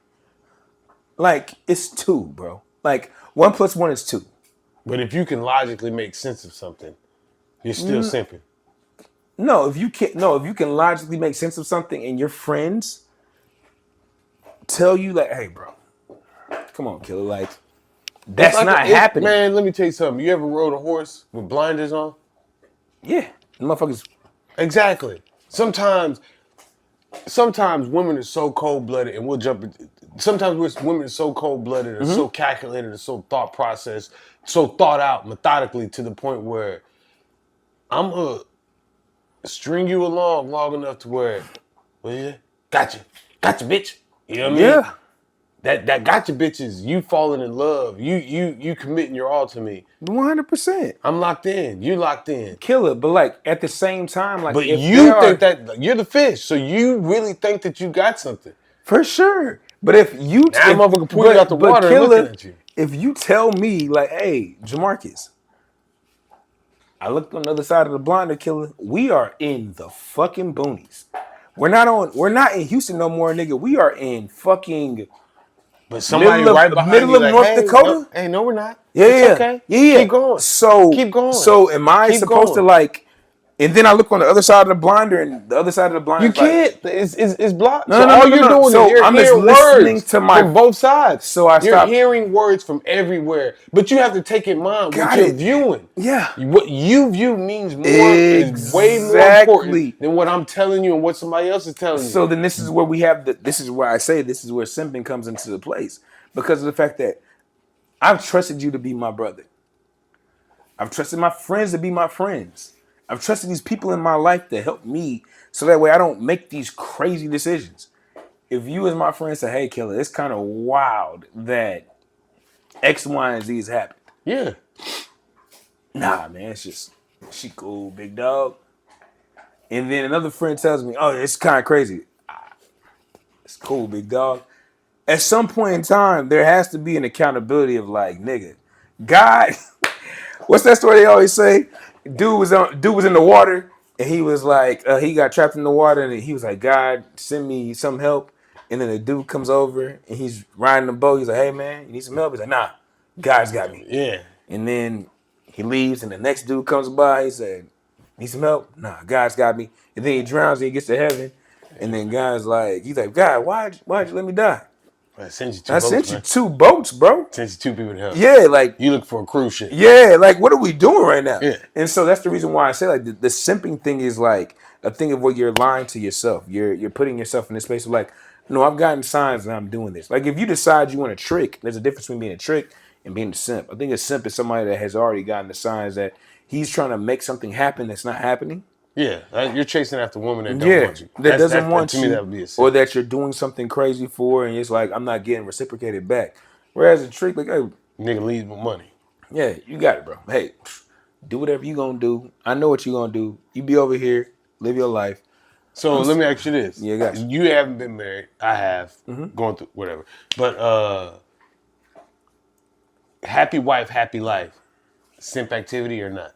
Like, it's 2, bro. Like, 1 + 1 is 2. But if you can logically make sense of something, You're still simping. No, if you can logically make sense of something and your friends tell you like, hey, bro, come on, killer, like that's not happening. Man, let me tell you something. You ever rode a horse with blinders on? Yeah, the motherfuckers. Exactly. Sometimes women are so cold-blooded, and we'll jump. Sometimes women are so cold-blooded, or so calculated, or so thought processed, so thought out methodically to the point where I'm gonna string you along long enough to where, well, yeah, gotcha, bitch. You know what I mean? Yeah, That gotcha, bitch is you falling in love. You committing your all to me. 100%. I'm locked in. You locked in. Killer, but like at the same time, like But if you think that you're the fish, so you really think that you got something. for sure. But if you Now motherfucker pull you out the water and looking at you. If you tell me like, hey, Jamarcus, I looked on the other side of the blinder, killer. We are in the fucking boonies. We're not in Houston no more, nigga. We are in fucking But somebody right behind middle you of like, North hey, Dakota. No, we're not. Yeah, It's okay. Yeah. Keep going. So keep going. So am I Keep supposed to going. like? And then I look on the other side of the blinder, and the other side of the blinder. You can't. It's blocked. No, so no, all no, you're no. doing So is you're I'm just hearing listening words to my from both sides. So you're stopped. hearing words from everywhere, but you have to take in mind what you're viewing. Yeah. What you view means more. Is way more important than what I'm telling you and what somebody else is telling you. So then this is where we have this is where I say this is where simping comes into the place because of the fact that I've trusted you to be my brother. I've trusted my friends to be my friends. I've trusted these people in my life to help me so that way I don't make these crazy decisions. If you as my friend say, hey, killer, it's kind of wild that X, Y, and Z has happened. Yeah. Nah, man, it's just, she cool, big dog. And then another friend tells me, oh, it's kind of crazy. It's cool, big dog. At some point in time, there has to be an accountability of like, nigga, God, what's that story they always say? Dude was in the water and he was like, he got trapped in the water and he was like, God, send me some help. And then the dude comes over and he's riding the boat. He's like, hey man, you need some help? He's like, nah, God's got me. Yeah. And then he leaves and the next dude comes by. He said, need some help? Nah, God's got me. And then he drowns and he gets to heaven. And then God's like, he's like, God, why'd you let me die? I sent you two boats, bro. Sent you two people to help. Yeah, like you look for a cruise ship. Yeah, like what are we doing right now? Yeah. And so that's the reason why I say like the simping thing is like a thing of where you're lying to yourself. You're putting yourself in this space of like, no, I've gotten signs that I'm doing this. Like if you decide you want a trick, there's a difference between being a trick and being a simp. I think a simp is somebody that has already gotten the signs that he's trying to make something happen that's not happening. Yeah, you're chasing after a woman that don't want you. That doesn't want you. To me, that would be a simp. Or that you're doing something crazy for, and it's like I'm not getting reciprocated back. Whereas a trick, like, hey, nigga, leave with money. Yeah, you got it, bro. Hey, do whatever you gonna do. I know what you gonna do. You be over here, live your life. So let me ask you this. Yeah, guys. You haven't been married. I have. Going through whatever. But happy wife, happy life. Simp activity or not?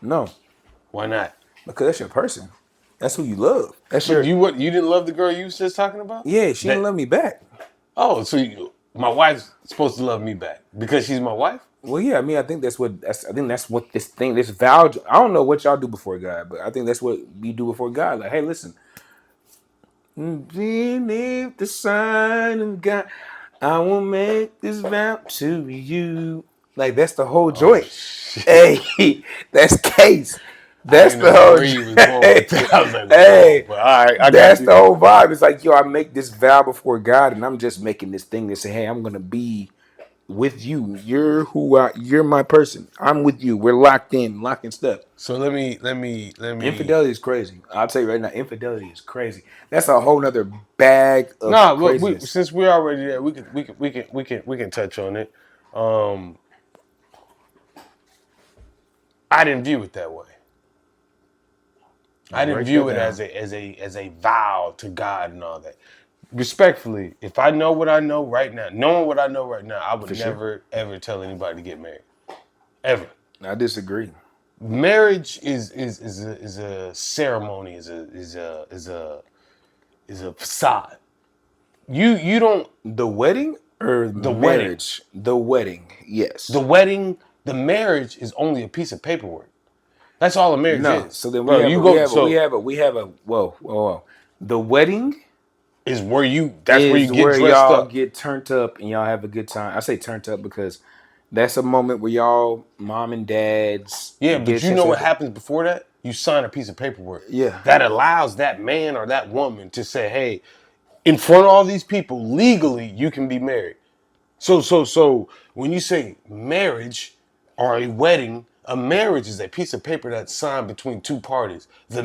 No. Why not? Because that's your person. That's who you love. That's you didn't love the girl you was just talking about? Yeah, she didn't love me back. Oh, so my wife's supposed to love me back because she's my wife? Well, yeah. I mean, I think that's what this vow. I don't know what y'all do before God, but I think that's what we do before God. Like, hey, listen. Beneath the sign of God, I will make this vow to you. Like that's the whole joint. Hey, that's case. That's the whole. Hey, all right, that's the whole vibe. It's like, yo, I make this vow before God, and I'm just making this thing to say, hey, I'm gonna be with you. You're my person. I'm with you. We're locked in, lock and step. So let me. Infidelity is crazy. I'll tell you right now, infidelity is crazy. That's a whole nother bag of craziness. Since we're already there, we can touch on it. I didn't view it that way. I didn't view it as a vow to God and all that. Respectfully, if I know what I know right now, knowing what I know right now, I would never ever tell anybody to get married, ever. I disagree. Marriage is a ceremony, is a facade. You don't the wedding or the marriage. The wedding, yes. The wedding, the marriage is only a piece of paperwork. That's all a marriage No. is. So then Bro, we have a whoa. The wedding is where that's where you is get where dressed y'all up. get turned up and y'all have a good time. I say turned up because that's a moment where y'all, mom and dads, Yeah, get but a you chance know to what happens before that? You sign a piece of paperwork. Yeah. That allows that man or that woman to say, hey, in front of all these people, legally, you can be married. So when you say marriage or a wedding, a marriage is a piece of paper that's signed between two parties. The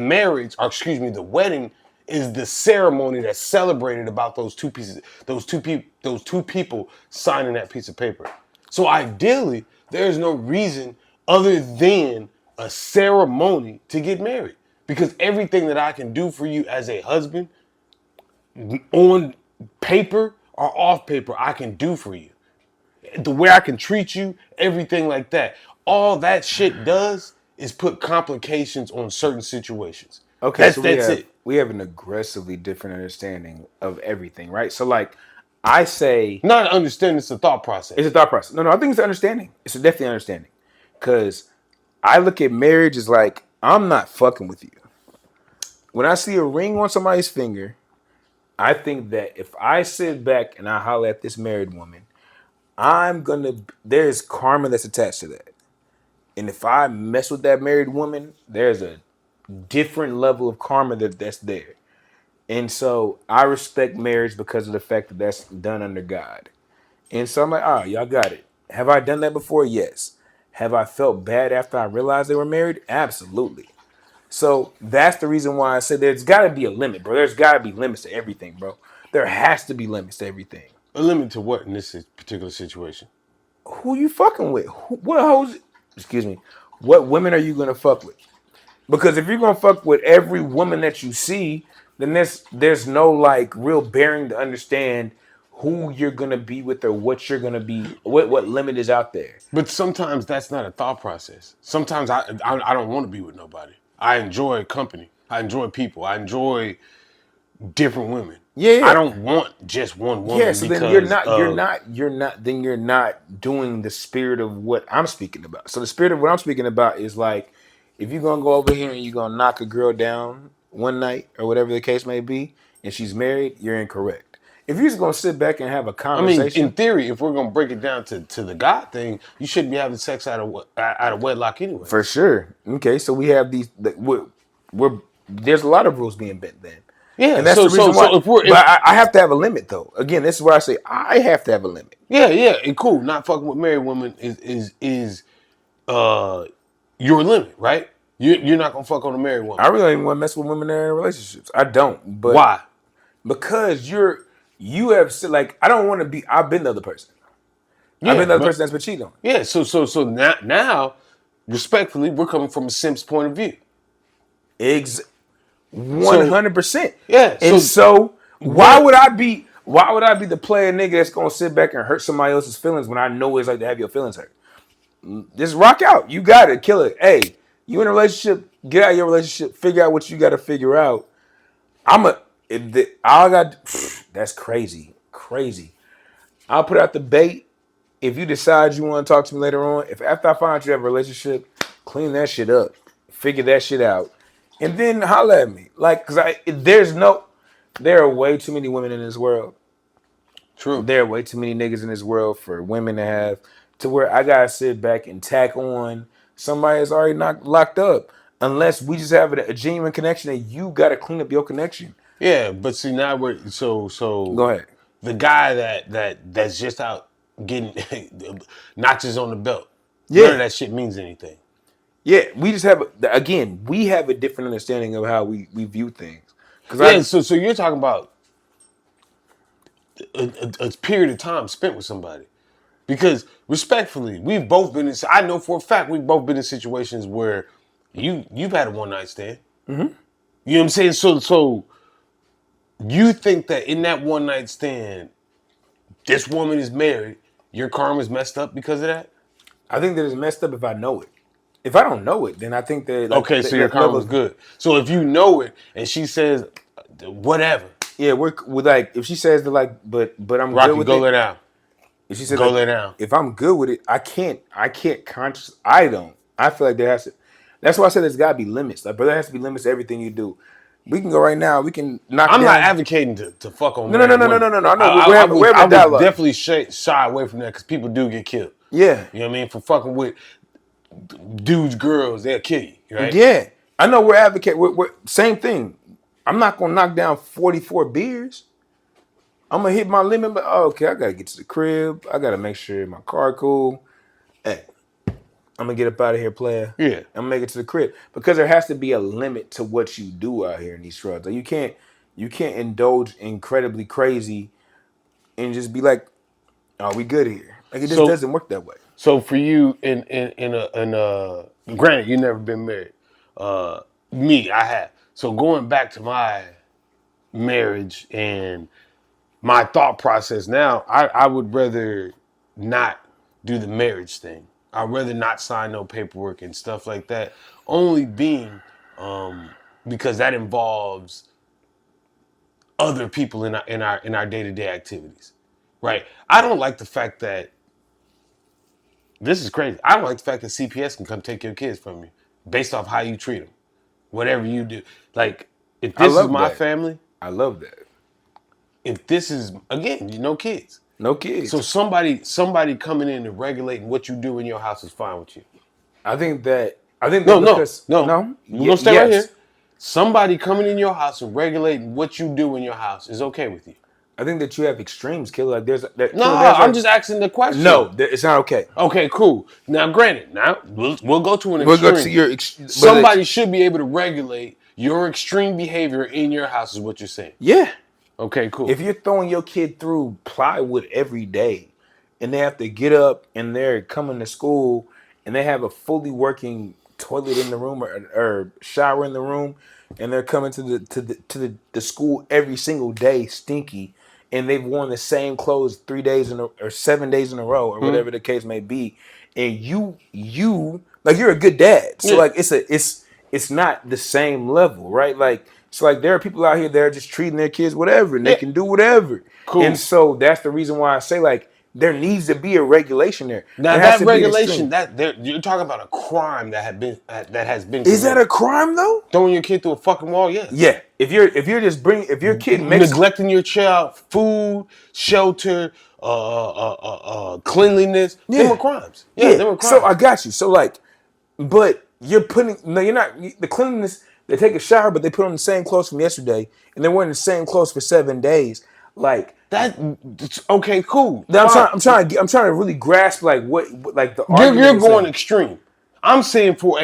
wedding is the ceremony that's celebrated about those two people signing that piece of paper. So ideally, there's no reason other than a ceremony to get married. Because everything that I can do for you as a husband on paper or off paper, I can do for you. The way I can treat you, everything like that. All that shit does is put complications on certain situations. Okay, That's so that's it. we have an aggressively different understanding of everything, right? So like I say Not understanding, it's a thought it's process. a thought process. No, I think it's an understanding. It's a definitely understanding. Cause I look at marriage as like, I'm not fucking with you. When I see a ring on somebody's finger, I think that if I sit back and I holler at this married woman, there's karma that's attached to that. And if I mess with that married woman, there's a different level of karma that's there. And so I respect marriage because of the fact that that's done under God. And so I'm like, y'all got it. Have I done that before? Yes. Have I felt bad after I realized they were married? Absolutely. So that's the reason why I said there's got to be a limit, bro. There's got to be limits to everything, bro. There has to be limits to everything. A limit to what in this particular situation? Who you fucking with? What hoes? Excuse me. What women are you gonna fuck with? Because if you're gonna fuck with every woman that you see, then there's no like real bearing to understand who you're gonna be with or what you're gonna be. What limit is out there? But sometimes that's not a thought process. Sometimes I don't want to be with nobody. I enjoy company. I enjoy people. I enjoy different women. Yeah, I yeah. don't want just one Yeah, woman so then you're because not, you're of not, you're not, then you're not doing the spirit of what I'm speaking about. So the spirit of what I'm speaking about is like, if you're gonna go over here and you're gonna knock a girl down one night or whatever the case may be, and she's married, you're incorrect. If you're just gonna sit back and have a I mean, in conversation, theory, if we're gonna break it down to the God thing, you shouldn't be having sex out of wedlock for anyways. sure. Okay, so we have these. We're there's a lot of rules being bent then, Yeah. and that's So the reason why. if we're But I have to have a limit though. Again, this is where I say I have to have a limit. yeah, and cool. Not fucking with married women is uh your limit, right? You're not gonna fuck on a married woman. I really don't even want to mess with women that are in relationships. I don't, but Why? because you have said like I don't want to be. I've been the other person. I've Yeah, been the other but person that's been cheated on. yeah. So now, respectfully, we're coming from a simp's point of view. Ex So 100%. yeah. And So so why what? would I be? Why would I be the player nigga that's gonna sit back and hurt somebody else's feelings when I know what it's like to have your feelings hurt? Just rock out. You got it. Kill it. Hey, you in a relationship? Get out of your relationship. Figure out what you got to figure out. I got. That's crazy. Crazy. I'll put out the bait. If you decide you want to talk to me later on, if after I find out you have a relationship, clean that shit up, figure that shit out, and then holler at me. Like, there are way too many women in this world. True. There are way too many niggas in this world for women to have to where I gotta sit back and tack on somebody that's already not locked up. Unless we just have a genuine connection and you gotta clean up your connection. Yeah, but see now we're Go ahead. the guy that's just out getting notches on the belt. None of Yeah. that shit means anything. Yeah. We just have we have a different understanding of how we view things. Cause Yeah, so you're talking about a period of time spent with somebody. Because respectfully, we've both been in. I know for a fact we've both been in situations where you've had a one night stand. Mm-hmm. You know what I'm saying? So you think that in that one night stand, this woman is married, your karma's messed up because of that? I think that it's messed up if I know it. If I don't know it, then I think that like Okay, so your that level karma's good. So if you know it and she says whatever, yeah, we're like if she says that like but I'm good Rocky, with go it. lay down. If she said Go like lay down. if I'm good with it, I can't I don't. I feel like there has to. That's why I said there's got to be limits. Like, brother, there has to be limits to everything you do. We can go right now. We can knock I'm down. not advocating to fuck on No. married women. I know I we're would having a dialogue. definitely shy away from that because people do get killed. Yeah. You know what I mean? For fucking with dudes, girls, they'll kill you, right? Yeah. I know we're advocating. We're same thing. I'm not gonna knock down 44 beers. I'm gonna hit my limit, but okay, I gotta get to the crib. I gotta make sure my car cool. Hey, I'm gonna get up out of here, player. Yeah. I'm gonna make it to the crib because there has to be a limit to what you do out here in these drugs. Like you can't indulge incredibly crazy and just be like, "Are we good here?" Like it just doesn't work that way. So for you, granted, you never been married. Me, I have. So going back to my marriage and my thought process now, I would rather not do the marriage thing. I'd rather not sign no paperwork and stuff like that. Only being because that involves other people in our day-to-day activities. Right? I don't like the fact that this is crazy. I don't like the fact that CPS can come take your kids from you based off how you treat them. Whatever you do. Like, if this is my family, I love that. if this is, again, you know, kids. No kids. So somebody coming in and regulating what you do in your house is fine with you. I think that No. We're gonna stay right here. Somebody coming in your house and regulating what you do in your house is okay with you. I think that you have extremes, killer. Like I'm just asking the question. No, it's not okay. Okay, cool. Now, granted, we'll go to an extreme. We'll go to your somebody should be able to regulate your extreme behavior in your house, is what you're saying. Yeah. Okay, cool. If you're throwing your kid through plywood every day, and they have to get up and they're coming to school, and they have a fully working toilet in the room or shower in the room, and they're coming to the school every single day stinky, and they've worn the same clothes 3 days or 7 days in a row or whatever the case may be, and you like you're a good dad, so like it's not the same level, right? Like so like there are people out here that are just treating their kids whatever, and they can do whatever, cool. And so that's the reason why I say like there needs to be a regulation there. Now that regulation, you're talking about a crime that has been committed. Is that a crime though? Throwing your kid through a fucking wall, yes. Yeah. If your kid makes neglecting your child, food, shelter, cleanliness, them are crimes. Yeah, them are crimes. So I got you. So like, but you're not the cleanliness. They take a shower, but they put on the same clothes from yesterday, and they're wearing the same clothes for 7 days. Like that. Okay, cool. I'm trying to really grasp like what like the you're going extreme. I'm saying for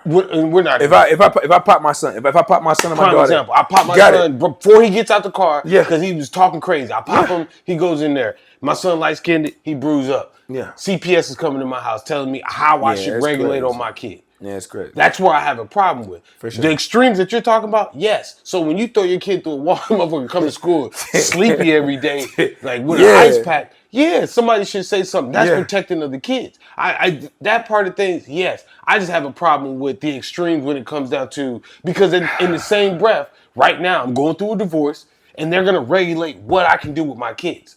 we're not. If I pop my son, if I pop my son and my daughter, example, I pop my son before he gets out the car, because he was talking crazy. I pop him, he goes in there. My son light skinned, he bruised up. Yeah. CPS is coming to my house telling me how I should regulate on my kid. Yeah, it's crazy. That's where I have a problem with. For sure. The extremes that you're talking about, yes. So when you throw your kid through a wall, motherfucker come to school sleepy every day, like with an ice pack. Yeah, somebody should say something. That's protecting of the kids. I that part of things, yes. I just have a problem with the extremes when it comes down to, because in the same breath, right now I'm going through a divorce and they're gonna regulate what I can do with my kids.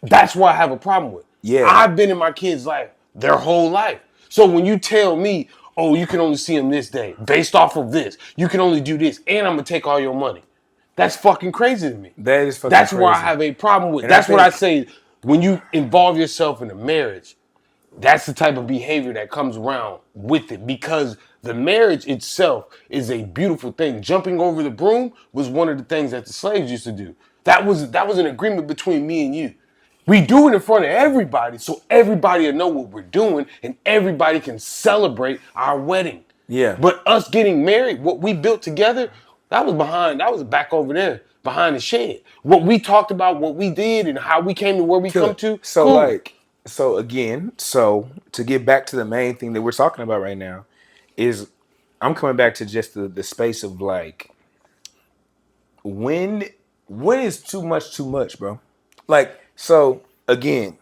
That's what I have a problem with. Yeah. I've been in my kids' life their whole life. So when you tell me, oh, you can only see them this day, based off of this, you can only do this, and I'm gonna take all your money. That's fucking crazy to me. That is fucking That's crazy. where I have a problem with. And that's what I say. When you involve yourself in a marriage, that's the type of behavior that comes around with it, because the marriage itself is a beautiful thing. Jumping over the broom was one of the things that the slaves used to do. That was an agreement between me and you. We do it in front of everybody, so everybody will know what we're doing and everybody can celebrate our wedding. Yeah. But us getting married, what we built together, that was back over there, behind the shed. What we talked about, what we did, and how we came to where we come to. So cool. So to get back to the main thing that we're talking about right now, is I'm coming back to just the space of like, when is too much, bro? Like, so again,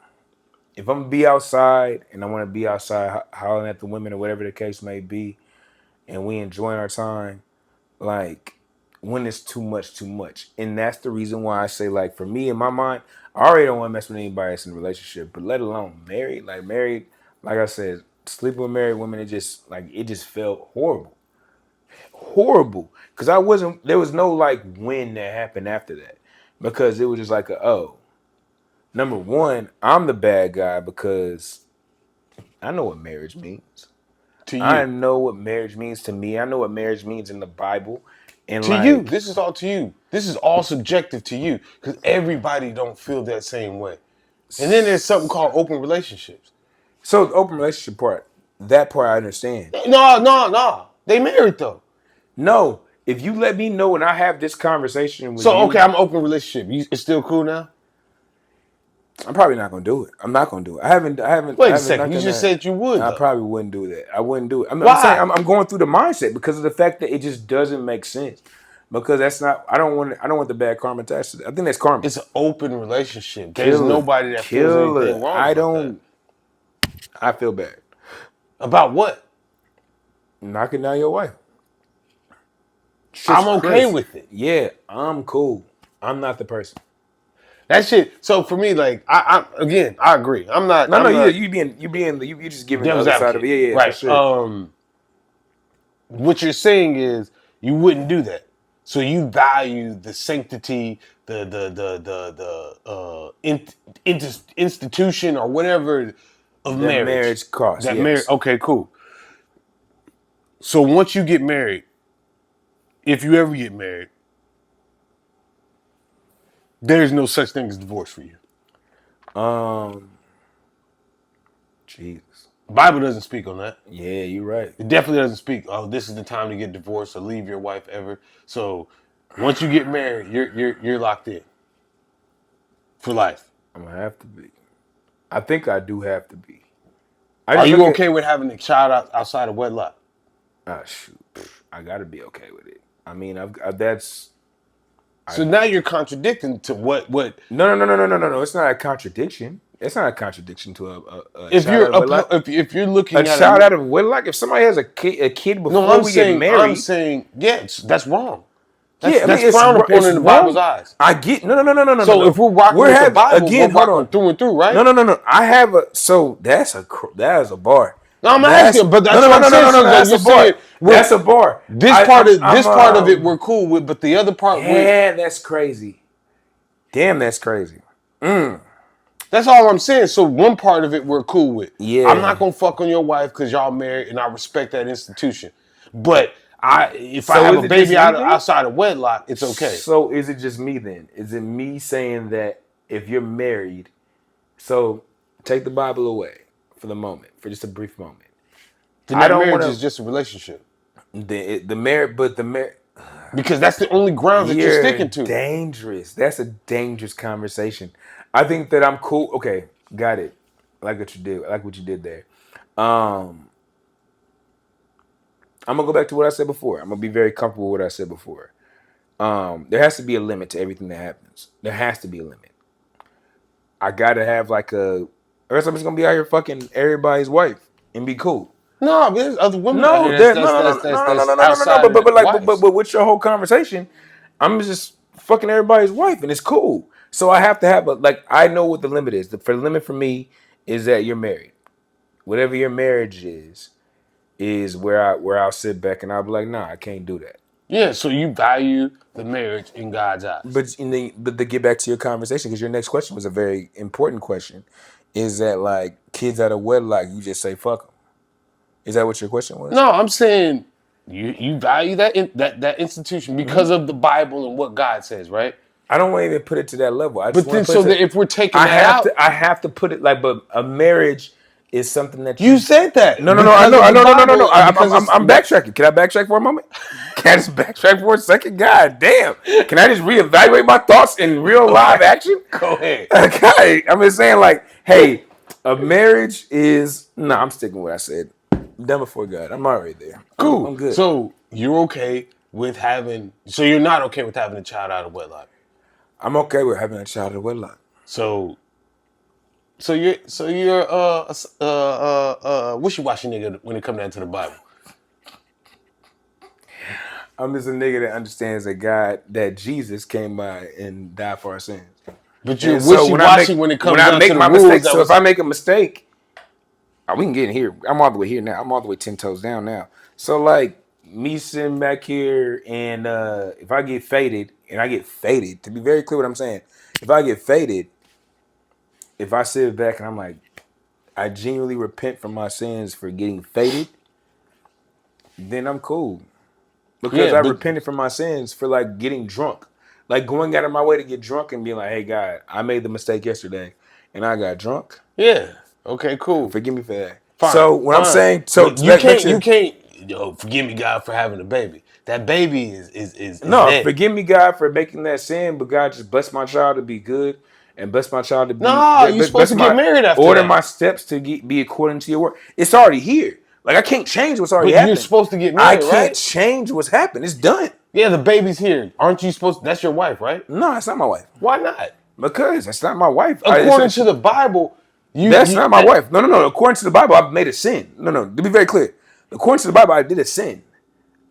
if I'm gonna be outside and I want to be outside hollering at the women or whatever the case may be, and we enjoying our time, like, when it's too much, and that's the reason why I say, like, for me in my mind, I already don't want to mess with anybody that's in a relationship, but let alone married. Like I said, sleeping with married women, it just felt horrible. Because I wasn't. There was no like when that happened after that, because it was just like number one, I'm the bad guy because I know what marriage means. To I you. know what marriage means to me. I know what marriage means in the Bible. And To you. This is all to you. This is all subjective to you. Because everybody don't feel that same way. And then there's something called open relationships. So the open relationship part, that part I understand. No. They married though. No, if you let me know and I have this conversation with So you, okay, I'm open relationship. It's still cool now? I'm probably not gonna do it. I'm not gonna do it. I haven't. Wait a second. You just said you would. I Though. probably wouldn't do that. I wouldn't do it. I'm Why? saying I'm going through the mindset because of the fact that it just doesn't make sense. Because that's not. I don't want the bad karma attached to that. I think that's karma. It's an open relationship. There's nobody that feels anything wrong. I about don't. That. I feel bad. About what? Knocking down your wife. I'm okay with it. Yeah, I'm cool. I'm not the person. That shit. So for me, like, I agree. I'm not. You just giving the other side of it. Yeah, right. For sure. What you're saying is you wouldn't do that. So you value the sanctity, the institution or whatever of marriage. Marriage costs. That marriage. Okay, cool. So once you get married, if you ever get married, there's no such thing as divorce for you. Jesus. The Bible doesn't speak on that. Yeah, you're right. It definitely doesn't speak. Oh, this is the time to get divorced or leave your wife ever. So once you get married, you're locked in for life. I'm gonna have to be. I think I do have to be. Are you okay with having a child outside of wedlock? Shoot, I gotta be okay with it. I mean, that's. So now you're contradicting to what? No. It's not a contradiction. It's not a contradiction to a if child you're out of wedlock. if you're looking a at child out of wedlock, if somebody has a kid before get married, I'm saying that's wrong. That's it's frowned upon in the Bible's wrong. eyes. I get no. So if we're rocking with the Bible, again, we're rocking through and through, right? No. I have that is a bar. No, I'm asking, but that's what I'm saying. No. That's a bar. That's a bar. This part of it we're cool with, but the other part, that's crazy. Damn, that's crazy. That's all I'm saying. So one part of it we're cool with. Yeah. I'm not gonna fuck on your wife because y'all married, and I respect that institution. But if I have a baby outside of wedlock, it's okay. So is it just me then? Is it me saying that if you're married, so take the Bible away for the moment, for just a brief moment. Marriage is just a relationship. The marriage. Because that's the only ground that you're sticking to. Dangerous. That's a dangerous conversation. I think that I'm cool. Okay, got it. I like what you did. I like what you did there. I'm gonna go back to what I said before. I'm gonna be very comfortable with what I said before. There has to be a limit to everything that happens. There has to be a limit. I gotta have or else I'm just gonna be out here fucking everybody's wife and be cool. No, there's other women. No. But with your whole conversation, I'm just fucking everybody's wife, and it's cool. So I have to have I know what the limit is. The limit for me is that you're married. Whatever your marriage is where I'll sit back and I'll be like, nah, I can't do that. Yeah, so you value the marriage in God's eyes. But to get back to your conversation, because your next question was a very important question, is that kids out of wedlock, you just say fuck them. Is that what your question was? No, I'm saying you value that institution because of the Bible and what God says, right? I don't want to even put it to that level. If we're taking that out, I have to put it but a marriage is something that you said that. No. I know. I'm backtracking. Can I backtrack for a moment? Can I just backtrack for a second? God damn. Can I just reevaluate my thoughts in real live action? Go ahead. Okay. I'm just saying hey, a marriage is I'm sticking with what I said. Done before God. I'm already there. Cool. I'm good. So you're okay with having. So you're not okay with having a child out of wedlock. I'm okay with having a child out of wedlock. So you're wishy-washy nigga when it comes down to the Bible. I'm just a nigga that understands that Jesus came by and died for our sins. But you're wishy-washy when it comes down to the rules. So if I make a mistake, We can get in here. I'm all the way here now. I'm all the way 10 toes down now. So like me sitting back here and if I get faded, and I get faded, to be very clear what I'm saying, if I get faded, if I sit back and I'm like, I genuinely repent from my sins for getting faded, then I'm cool. Because I repented from my sins for like getting drunk. Like going out of my way to get drunk and being like, hey God, I made the mistake yesterday and I got drunk. Yeah. Okay, cool. Forgive me for that. Fine. So what I'm saying, so but you can't, yo, forgive me, God, for having a baby. That baby is no, dead. forgive me, God, for making that sin, but God just bless my child to be good and bless my child to be. No, you're supposed to get married after order that. my steps to be according to your word. It's already here. Like I can't change what's already But happened. you're supposed to get I married, can't right? change what's happened. It's done. Yeah, the baby's here. Aren't you supposed to? That's your wife, right? No, it's not my wife. Why not? Because that's not my wife. According to the Bible, that's not my wife. No. According to the Bible, I've made a sin. No. To be very clear, according to the Bible, I did a sin.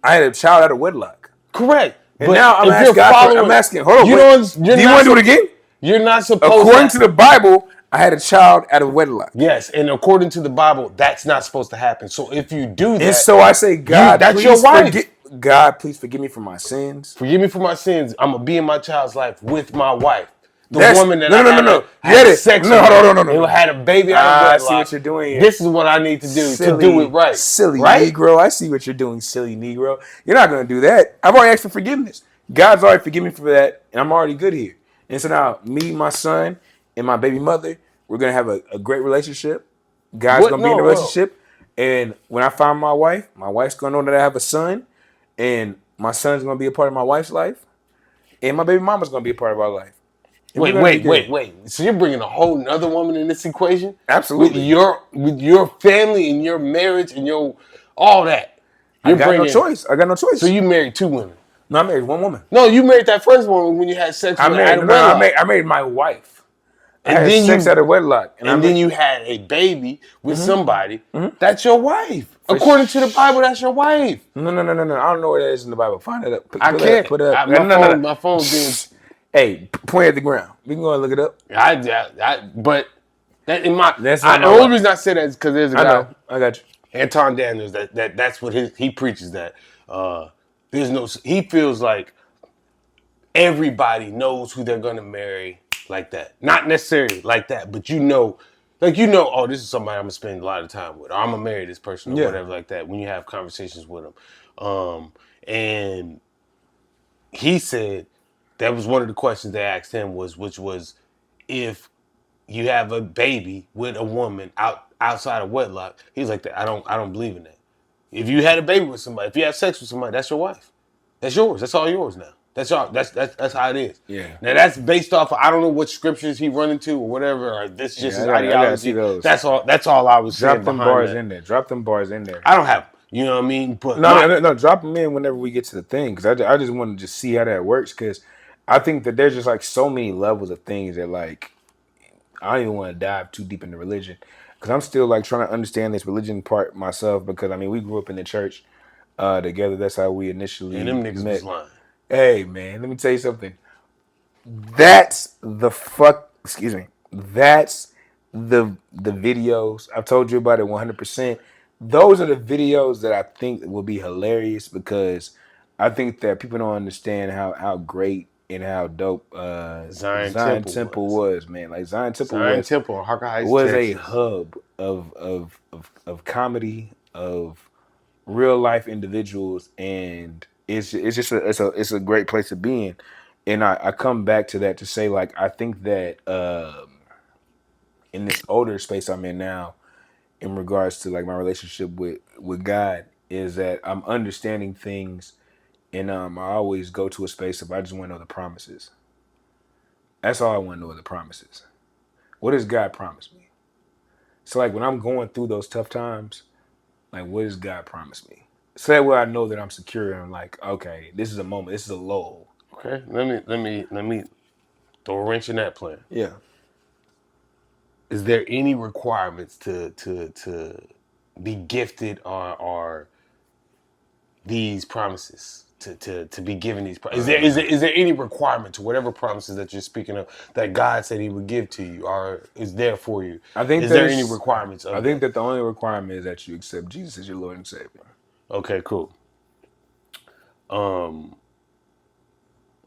I had a child out of wedlock. Correct. And now I'm asking God. I'm asking. Hold on. Do you want to do it again? You're not supposed. According to the Bible, I had a child out of wedlock. Yes, and according to the Bible, that's not supposed to happen. So if you do that, and so I say, God, that's your wife. God, please forgive me for my sins. Forgive me for my sins. I'm gonna be in my child's life with my wife, the That's, woman that no. had sex with. No. Had a baby out of wedlock. I see what you're doing here. This is what I need to do to do it right. Silly right? Negro. I see what you're doing, silly Negro. You're not gonna do that. I've already asked for forgiveness. God's already forgiven me for that, and I'm already good here. And so now, me, my son, and my baby mother, we're gonna have a great relationship. God's gonna be in a relationship, and when I find my wife's gonna know that I have a son, and my son's gonna be a part of my wife's life, and my baby mama's gonna be a part of our life. Wait. So you're bringing a whole nother woman in this equation? Absolutely. With your family and your marriage and your all that. I got no choice. So you married two women? No, I married one woman. No, you married that first woman when you had sex with her out of wedlock. I married my wife. And then sex out of wedlock. And then you had a baby with somebody. That's your wife. According to the Bible, that's your wife. No. I don't know where that is in the Bible. Find it up. I can't. Put it up. My phone's being... Hey, point at the ground. We can go and look it up. But that in my... That's not the only reason I say that is because there's a guy... know. I got you. Anton Daniels, that's what he preaches that. There's no... He feels like everybody knows who they're going to marry like that. Not necessarily like that, but oh, this is somebody I'm going to spend a lot of time with. Or I'm going to marry this person or whatever like that when you have conversations with them. And he said that was one of the questions they asked him which was if you have a baby with a woman outside of wedlock, he's like that. I don't believe in that. If you had a baby with somebody, if you have sex with somebody, that's your wife. That's yours. That's all yours now. That's all. That's how it is. Yeah. Now that's based off of, I don't know what scriptures he run into or whatever. Or this just his ideology. That's all. That's all I was saying. Drop them bars in there. Drop them bars in there. I don't have. You know what I mean? But no. Drop them in whenever we get to the thing, because I just want to just see how that works, because I think that there's just like so many levels of things that like I don't even want to dive too deep into religion, because I'm still like trying to understand this religion part myself, because I mean we grew up in the church together. That's how we initially and them niggas met. was lying. Hey man, let me tell you something. That's the fuck. Excuse me. That's the videos I've told you about it 100%. Those are the videos that I think will be hilarious, because I think that people don't understand how great and how dope Zion Temple was, man. Like Zion Temple was a hub of comedy, of real life individuals, and it's a great place to be in. And I come back to that to say, like, I think that in this older space I'm in now, in regards to like my relationship with God, is that I'm understanding things, and I always go to a space of I just want to know the promises. That's all I want to know, are the promises. What does God promise me? So like when I'm going through those tough times, like what does God promise me? So that way I know that I'm secure and I'm like, okay, this is a moment, this is a lull. Okay, let me throw a wrench in that plan. Yeah. Is there any requirements to be gifted or these promises to be given these promises? Is there any requirement to whatever promises that you're speaking of that God said He would give to you, or is there for you? I think is there any requirements of I think that the only requirement is that you accept Jesus as your Lord and Savior. Okay, cool.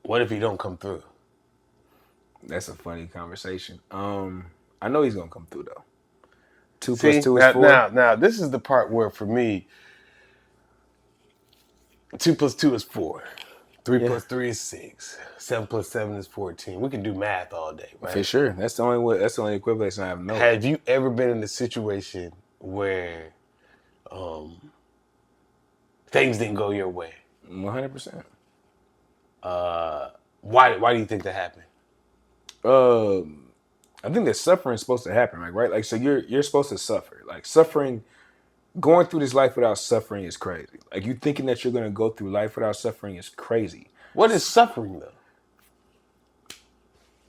What if He don't come through? That's a funny conversation. I know He's gonna come through though. 2 See, plus 2 is 4. now this is the part where for me 2 plus 2 is 4. 3 plus 3 is 6. 7 plus 7 is 14. We can do math all day, right? For sure. That's the only way. That's the only equivalence I have. No. Have you ever been in a situation where things didn't go your way? 100%. Why do you think that happened? I think that suffering is supposed to happen, like, right? Like, so you're supposed to suffer. Like, suffering, going through this life without suffering is crazy. Like, you thinking that you're gonna go through life without suffering is crazy. What is suffering though?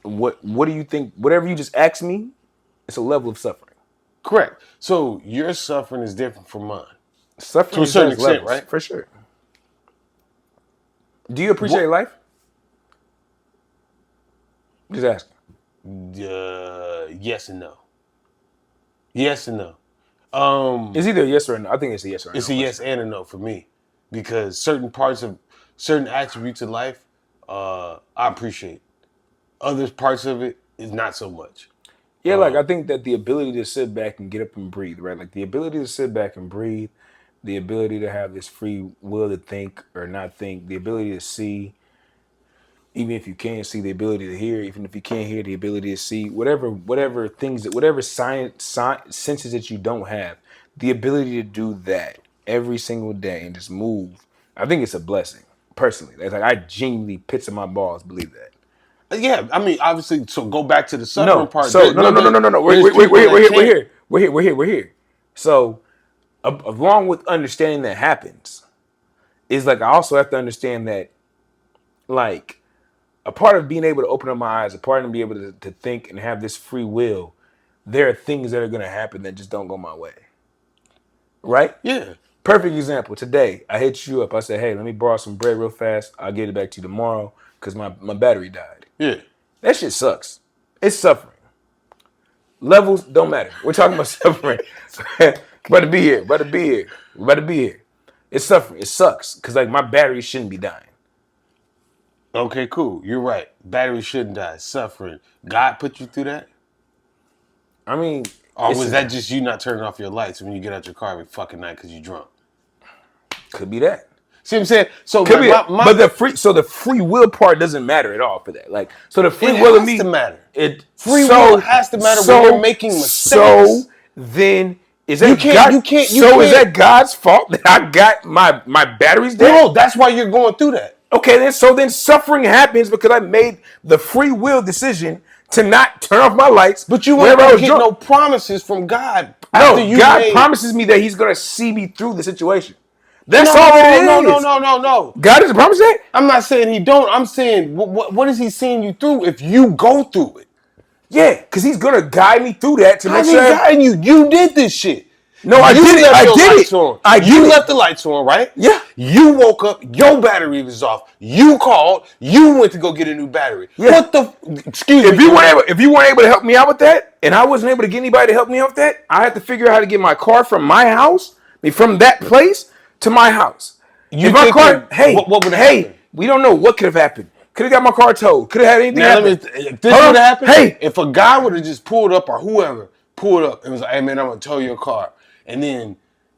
What do you think? Whatever you just asked me, it's a level of suffering. Correct. So your suffering is different from mine. Suffering to a certain extent, levels, right? For sure. Do you appreciate life? Just asking. Yes and no. Yes and no. It's either a yes or a no. I think it's a yes or a no. It's a yes and a no for me, because certain attributes of life, I appreciate. Other parts of it is not so much. Yeah, like I think that the ability to sit back and get up and breathe, right? Like the ability to sit back and breathe, the ability to have this free will to think or not think, the ability to see, even if you can't see, the ability to hear, even if you can't hear, the ability to see, whatever things, whatever senses that you don't have, the ability to do that every single day and just move. I think it's a blessing, personally. That's like I genuinely, pits of my balls, believe that. Yeah, I mean, obviously. So go back to the suffering part. So no. We're here. So, along with understanding that happens, is like I also have to understand that, like, a part of being able to open up my eyes, a part of being able to think and have this free will, there are things that are going to happen that just don't go my way. Right? Yeah. Perfect example. Today, I hit you up. I said, hey, let me borrow some bread real fast. I'll get it back to you tomorrow because my battery died. Yeah. That shit sucks. It's suffering. Levels don't matter. We're talking about suffering. About to be here. It's suffering. It sucks because, like, my battery shouldn't be dying. Okay, cool. You're right. Battery shouldn't die. Suffering. God put you through that? I mean... Or was that just you not turning off your lights when you get out your car every fucking night because you're drunk? Could be that. See what I'm saying? So Could be but the free will part doesn't matter at all for that. Like, so the free will of me... It has to matter. Free will has to matter when you're making mistakes. So then... Is that God's fault that I got my batteries dead? No, that's why you're going through that. Okay, then suffering happens because I made the free will decision to not turn off my lights. But you ain't gonna get no promises from God. No, God promises me that He's gonna see me through the situation. That's all it is. No. God doesn't promise that? I'm not saying He don't. I'm saying what is He seeing you through if you go through it? Yeah, because He's gonna guide me through that to make sure. How's He guiding you? You did this shit. No, I did it. You left the lights on, right? Yeah. You woke up, your battery was off. You called, you went to go get a new battery. Yeah. Excuse me. If you weren't able to help me out with that, and I wasn't able to get anybody to help me out with that, I had to figure out how to get my car from my house, from that place to my house. What would have happened? We don't know what could have happened. Could have got my car towed. Could have had anything happen. If this would have happened, if a guy would have just pulled up or whoever pulled up and was like, hey man, I'm gonna tow your car. And then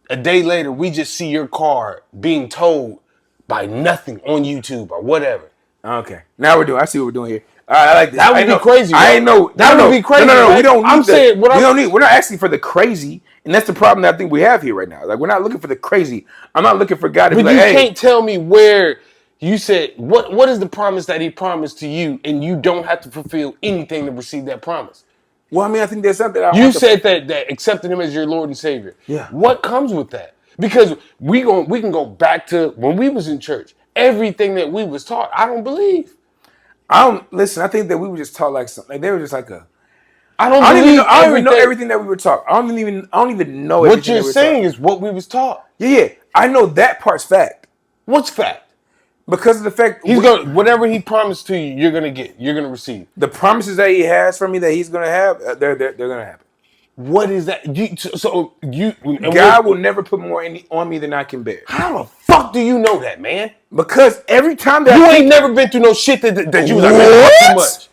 a day later, we just see your car being towed by nothing on YouTube or whatever. Okay. Now I see what we're doing here. All right, I like this. That would be crazy. I ain't know. That would be crazy. No. Right? We don't need we don't need. We're not asking for the crazy, and that's the problem that I think we have here right now. Like, we're not looking for the crazy. I'm not looking for God to be like, hey. But you can't tell me where you said, what is the promise that He promised to you, and you don't have to fulfill anything to receive that promise? Well, I mean, I think there's something. You said that accepting Him as your Lord and Savior. Yeah. What comes with that? Because we can go back to when we was in church. Everything that we was taught, I don't believe. Listen. I think that we were just taught like something. Like they were just like a. I don't even know everything that we were taught. I don't even know. What you're saying is what we was taught. Yeah. I know that part's fact. What's fact? Because of the fact He's gonna whatever he promised to you, you're gonna get. You're gonna receive. the promises that he has for me that he's gonna have, they're gonna happen. What is that? God will never put more on me than I can bear. How the fuck do you know that, man? Because every time that You I ain't think, never been through no shit that you was like, man, that's too What? much.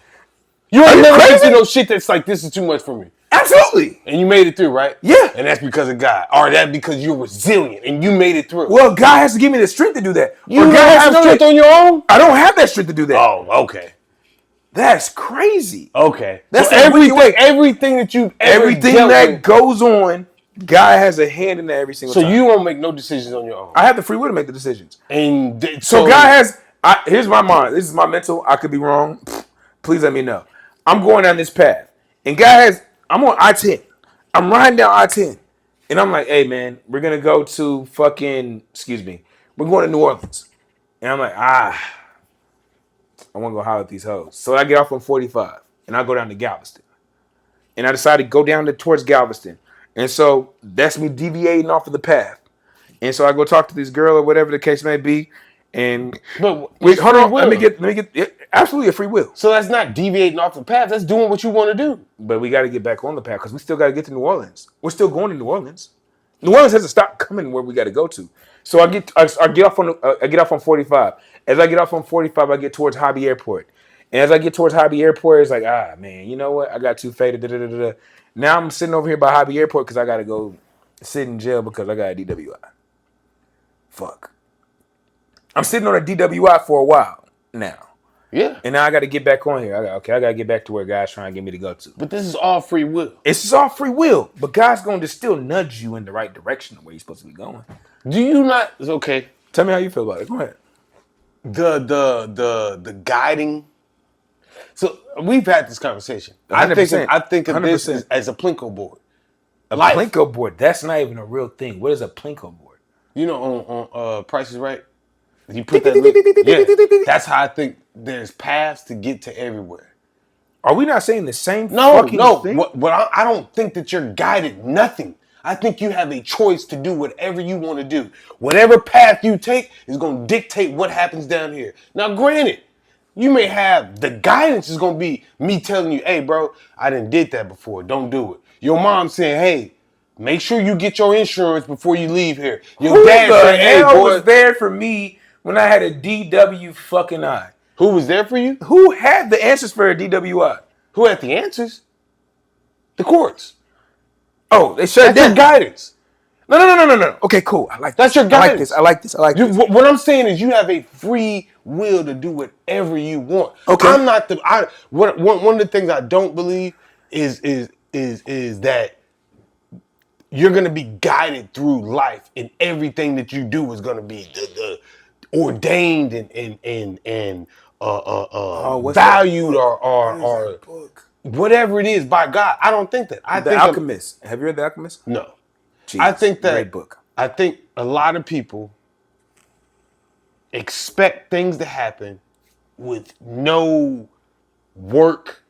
You ain't you never been crazy? through no shit that's like, this is too much for me. absolutely. And you made it through, right? Yeah. And that's because of God. Or that's because you're resilient and you made it through. Well, God has to give me the strength to do that. You Or don't God has to have know strength that on your own? I don't have that strength to do that. Oh, okay. That's crazy. Okay. That's so a wicked way. everything that you've ever Everything dealt that with, goes on, God has a hand in that every single so time. you won't make no decisions on your own. I have the free will to make the decisions. And So God has. Here's my mind. This is my mental. I could be wrong. Please let me know. I'm going down this path, and God has. I'm on I-10. I'm riding down I-10, and I'm like, "Hey, man, we're gonna go to fucking. Excuse me. We're going to New Orleans." And I'm like, I want to go holler at these hoes. So I get off on 45, and I go down to Galveston, and I decide to go down towards Galveston, and so that's me deviating off of the path. And so I go talk to this girl or whatever the case may be. And But wait, it's hold free on. will. Let me get absolutely a free will. So that's not deviating off the path. That's doing what you want to do. But we got to get back on the path because we still got to get to New Orleans. We're still going to New Orleans. New Orleans hasn't stopped coming where we got to go to. So I get off on 45. As I get off on 45, I get towards Hobby Airport. And as I get towards Hobby Airport, it's like, man, you know what? I got too faded. Now I'm sitting over here by Hobby Airport because I got to go sit in jail because I got a DWI. Fuck. I'm sitting on a DWI for a while now. Yeah. And now I got to get back on here. I got to get back to where God's trying to get me to go to. But this is all free will. It's just all free will. But God's going to still nudge you in the right direction of where you're supposed to be going. Do you not? Okay. Tell me how you feel about it. Go ahead. The guiding. So we've had this conversation. I 100%. think of this 100%. as a Plinko board. A Plinko board. That's not even a real thing. What is a Plinko board? You know, on Price is Right, you put that. Yeah, that's how I think there's paths to get to everywhere. Are we not saying the same thing? I don't think that you're guided nothing. I think you have a choice to do whatever you want to do. Whatever path you take is going to dictate what happens down here. Now, granted, you may have the guidance is going to be me telling you, hey, bro, I done did that before. Don't do it. Your mom saying, hey, make sure you get your insurance before you leave here. Your dad saying, hey, boy. Who was there for me when I had a DW fucking I? Who was there for you? Who had the answers for a DWI? Who had the answers? The courts. Oh, they shut it down. That's your guidance. No. Okay, cool. I like that's this. your guidance. I like this. What I'm saying is you have a free will to do whatever you want. Okay. I'm not one of the things I don't believe is that you're gonna be guided through life, and everything that you do is gonna be the ordained and valued or whatever it is by God. I don't think that. The Alchemist. Have you read The Alchemist? No. Jeez, I think that great book. I think a lot of people expect things to happen with no work,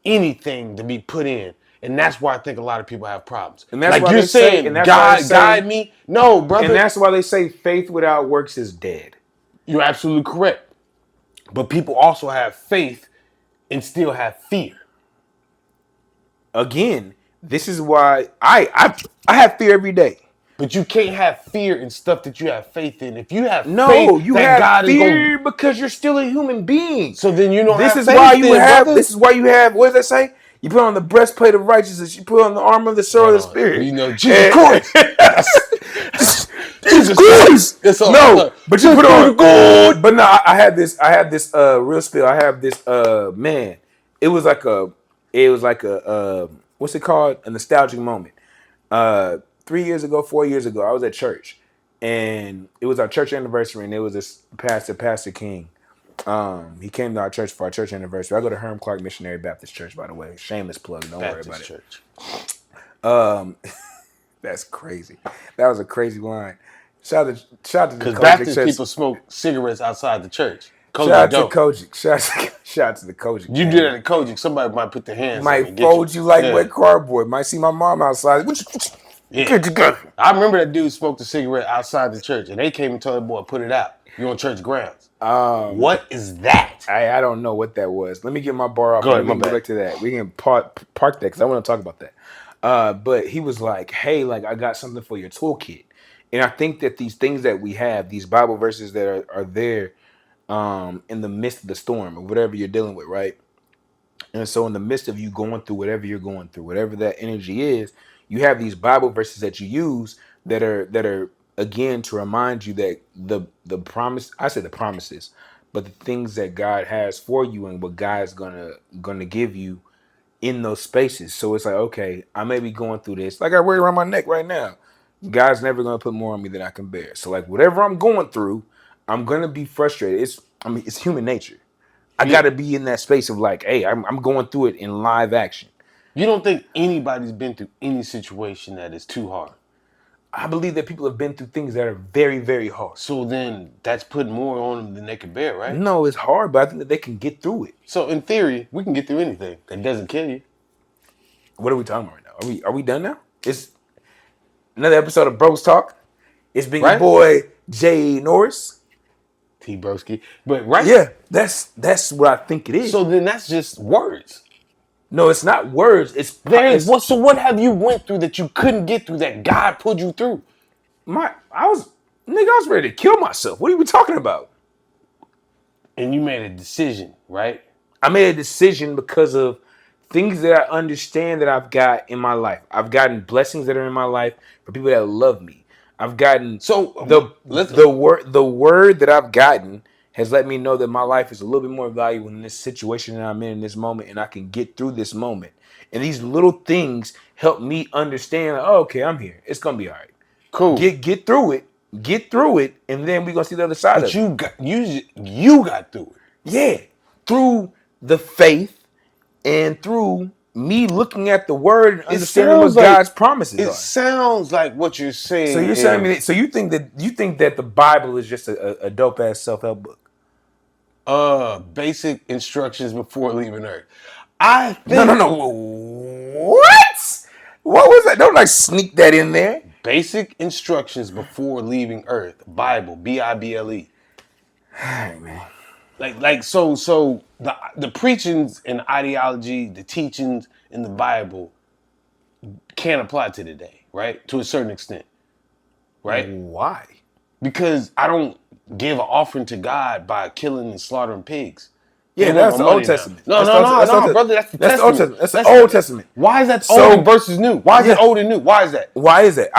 anything to be put in. And that's why I think a lot of people have problems. And that's like why you're they saying, say, and that's God why they say, guide me. No, brother. And that's why they say faith without works is dead. You're absolutely correct. But people also have faith and still have fear. Again, this is why I have fear every day. But you can't have fear in stuff that you have faith in. If you have faith, you that have God fear is because you're still a human being. So then you don't this have is faith. Why you then, have. brother. This is why you have. What does that say? You put on the breastplate of righteousness. You put on the armor of the sword of the spirit. You know, Jesus Christ. Jesus Christ. That's all. No, but you put on good. But no, I had this real spill. I have this man. It was like a what's it called? A nostalgic moment. 4 years ago, I was at church, and it was our church anniversary, and it was this Pastor King. He came to our church for our church anniversary. I go to Herm Clark Missionary Baptist Church, by the way. Shameless plug. Don't worry about it. That's crazy. That was a crazy line. Shout out to the because Kojic Baptist church. people smoke cigarettes outside the church. Shout out to Kojic. Shout out to the Kojic. You do that at Kojic, somebody might put their hands on might fold you like wet cardboard. Might see my mom outside. Yeah. I remember that dude smoked a cigarette outside the church, and they came and told that boy put it out. You're on church grounds. What is that? I don't know what that was. Let me get my bar off. Go ahead, We my can go bad. back to that. We can park that because I want to talk about that. But he was like, hey, like I got something for your toolkit. And I think that these things that we have, these Bible verses that are there in the midst of the storm or whatever you're dealing with, right? And so in the midst of you going through whatever you're going through, whatever that energy is, you have these Bible verses that you use that are again to remind you that the promise, I say the promises, but the things that God has for you and what God's gonna give you in those spaces. So it's like, okay, I may be going through this. Like I wear it around my neck right now. God's never gonna put more on me than I can bear. So like whatever I'm going through, I'm gonna be frustrated. It's human nature. I gotta be in that space of like, hey, I'm going through it in live action. You don't think anybody's been through any situation that is too hard? I believe that people have been through things that are very, very hard. So then that's putting more on them than they can bear, right? No, it's hard, but I think that they can get through it. So in theory, we can get through anything that doesn't kill you. What are we talking about right now? Are we done now? It's another episode of BrosTalk. It's been your boy Jay Norris. T Broski. But right? Yeah, that's what I think it is. So then that's just words. No, it's not words. So what have you went through that you couldn't get through that God pulled you through? I was ready to kill myself. What are we talking about? And you made a decision, right? I made a decision because of things that I understand that I've got in my life. I've gotten blessings that are in my life for people that love me. I've gotten the word that I've gotten has let me know that my life is a little bit more valuable in this situation that I'm in this moment, and I can get through this moment. And these little things help me understand, oh, okay, I'm here. It's gonna be all right. Cool. Get through it, and then we're gonna see the other side of it. But you got through it. Yeah. Through the faith and through me looking at the word and understanding what God's promises are. It sounds like what you're saying. So you're saying me so you think that the Bible is just a dope ass self-help book? Basic instructions before leaving Earth. I think No. What? What was that? Don't like sneak that in there. Basic instructions before leaving Earth. Bible, Bible. All right, man. Like so the preachings and ideology, the teachings in the Bible can't apply to today, right? To a certain extent. Right? Why? Because I don't give an offering to God by killing and slaughtering pigs. Yeah, that's the Old Testament. No, brother, that's the Testament. Old Testament. That's the Old Testament. Why is that old versus new? Why is it old and new? Why is that? Why is that?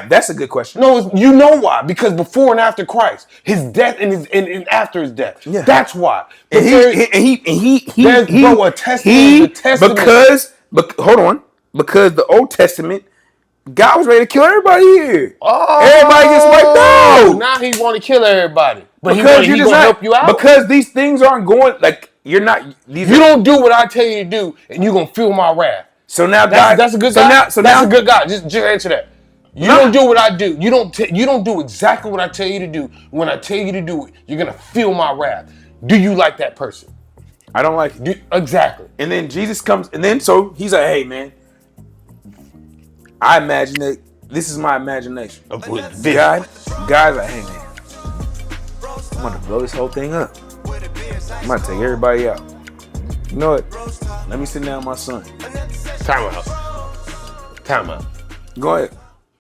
That's a good question. No, you know why? Because before and after Christ, his death and after his death. Yeah. That's why. And he a testament. Hold on. Because the Old Testament, God was ready to kill everybody here. Oh, everybody gets wiped out. Now he want to kill everybody. But because he gonna help you out. Because these things aren't going like you're not. You don't do what I tell you to do, and you're gonna feel my wrath. So now that's a good guy. That's a good guy. Just answer that. You don't do what I do. You don't do exactly what I tell you to do. When I tell you to do it, you're gonna feel my wrath. Do you like that person? I don't like it. Exactly. And then Jesus comes, and then so he's like, "Hey, man, I imagine that this is my imagination." God's like, "Hey, man, I'm gonna blow this whole thing up. I'm gonna take everybody out. You know what? Let me sit down with my son." Time out. Go ahead.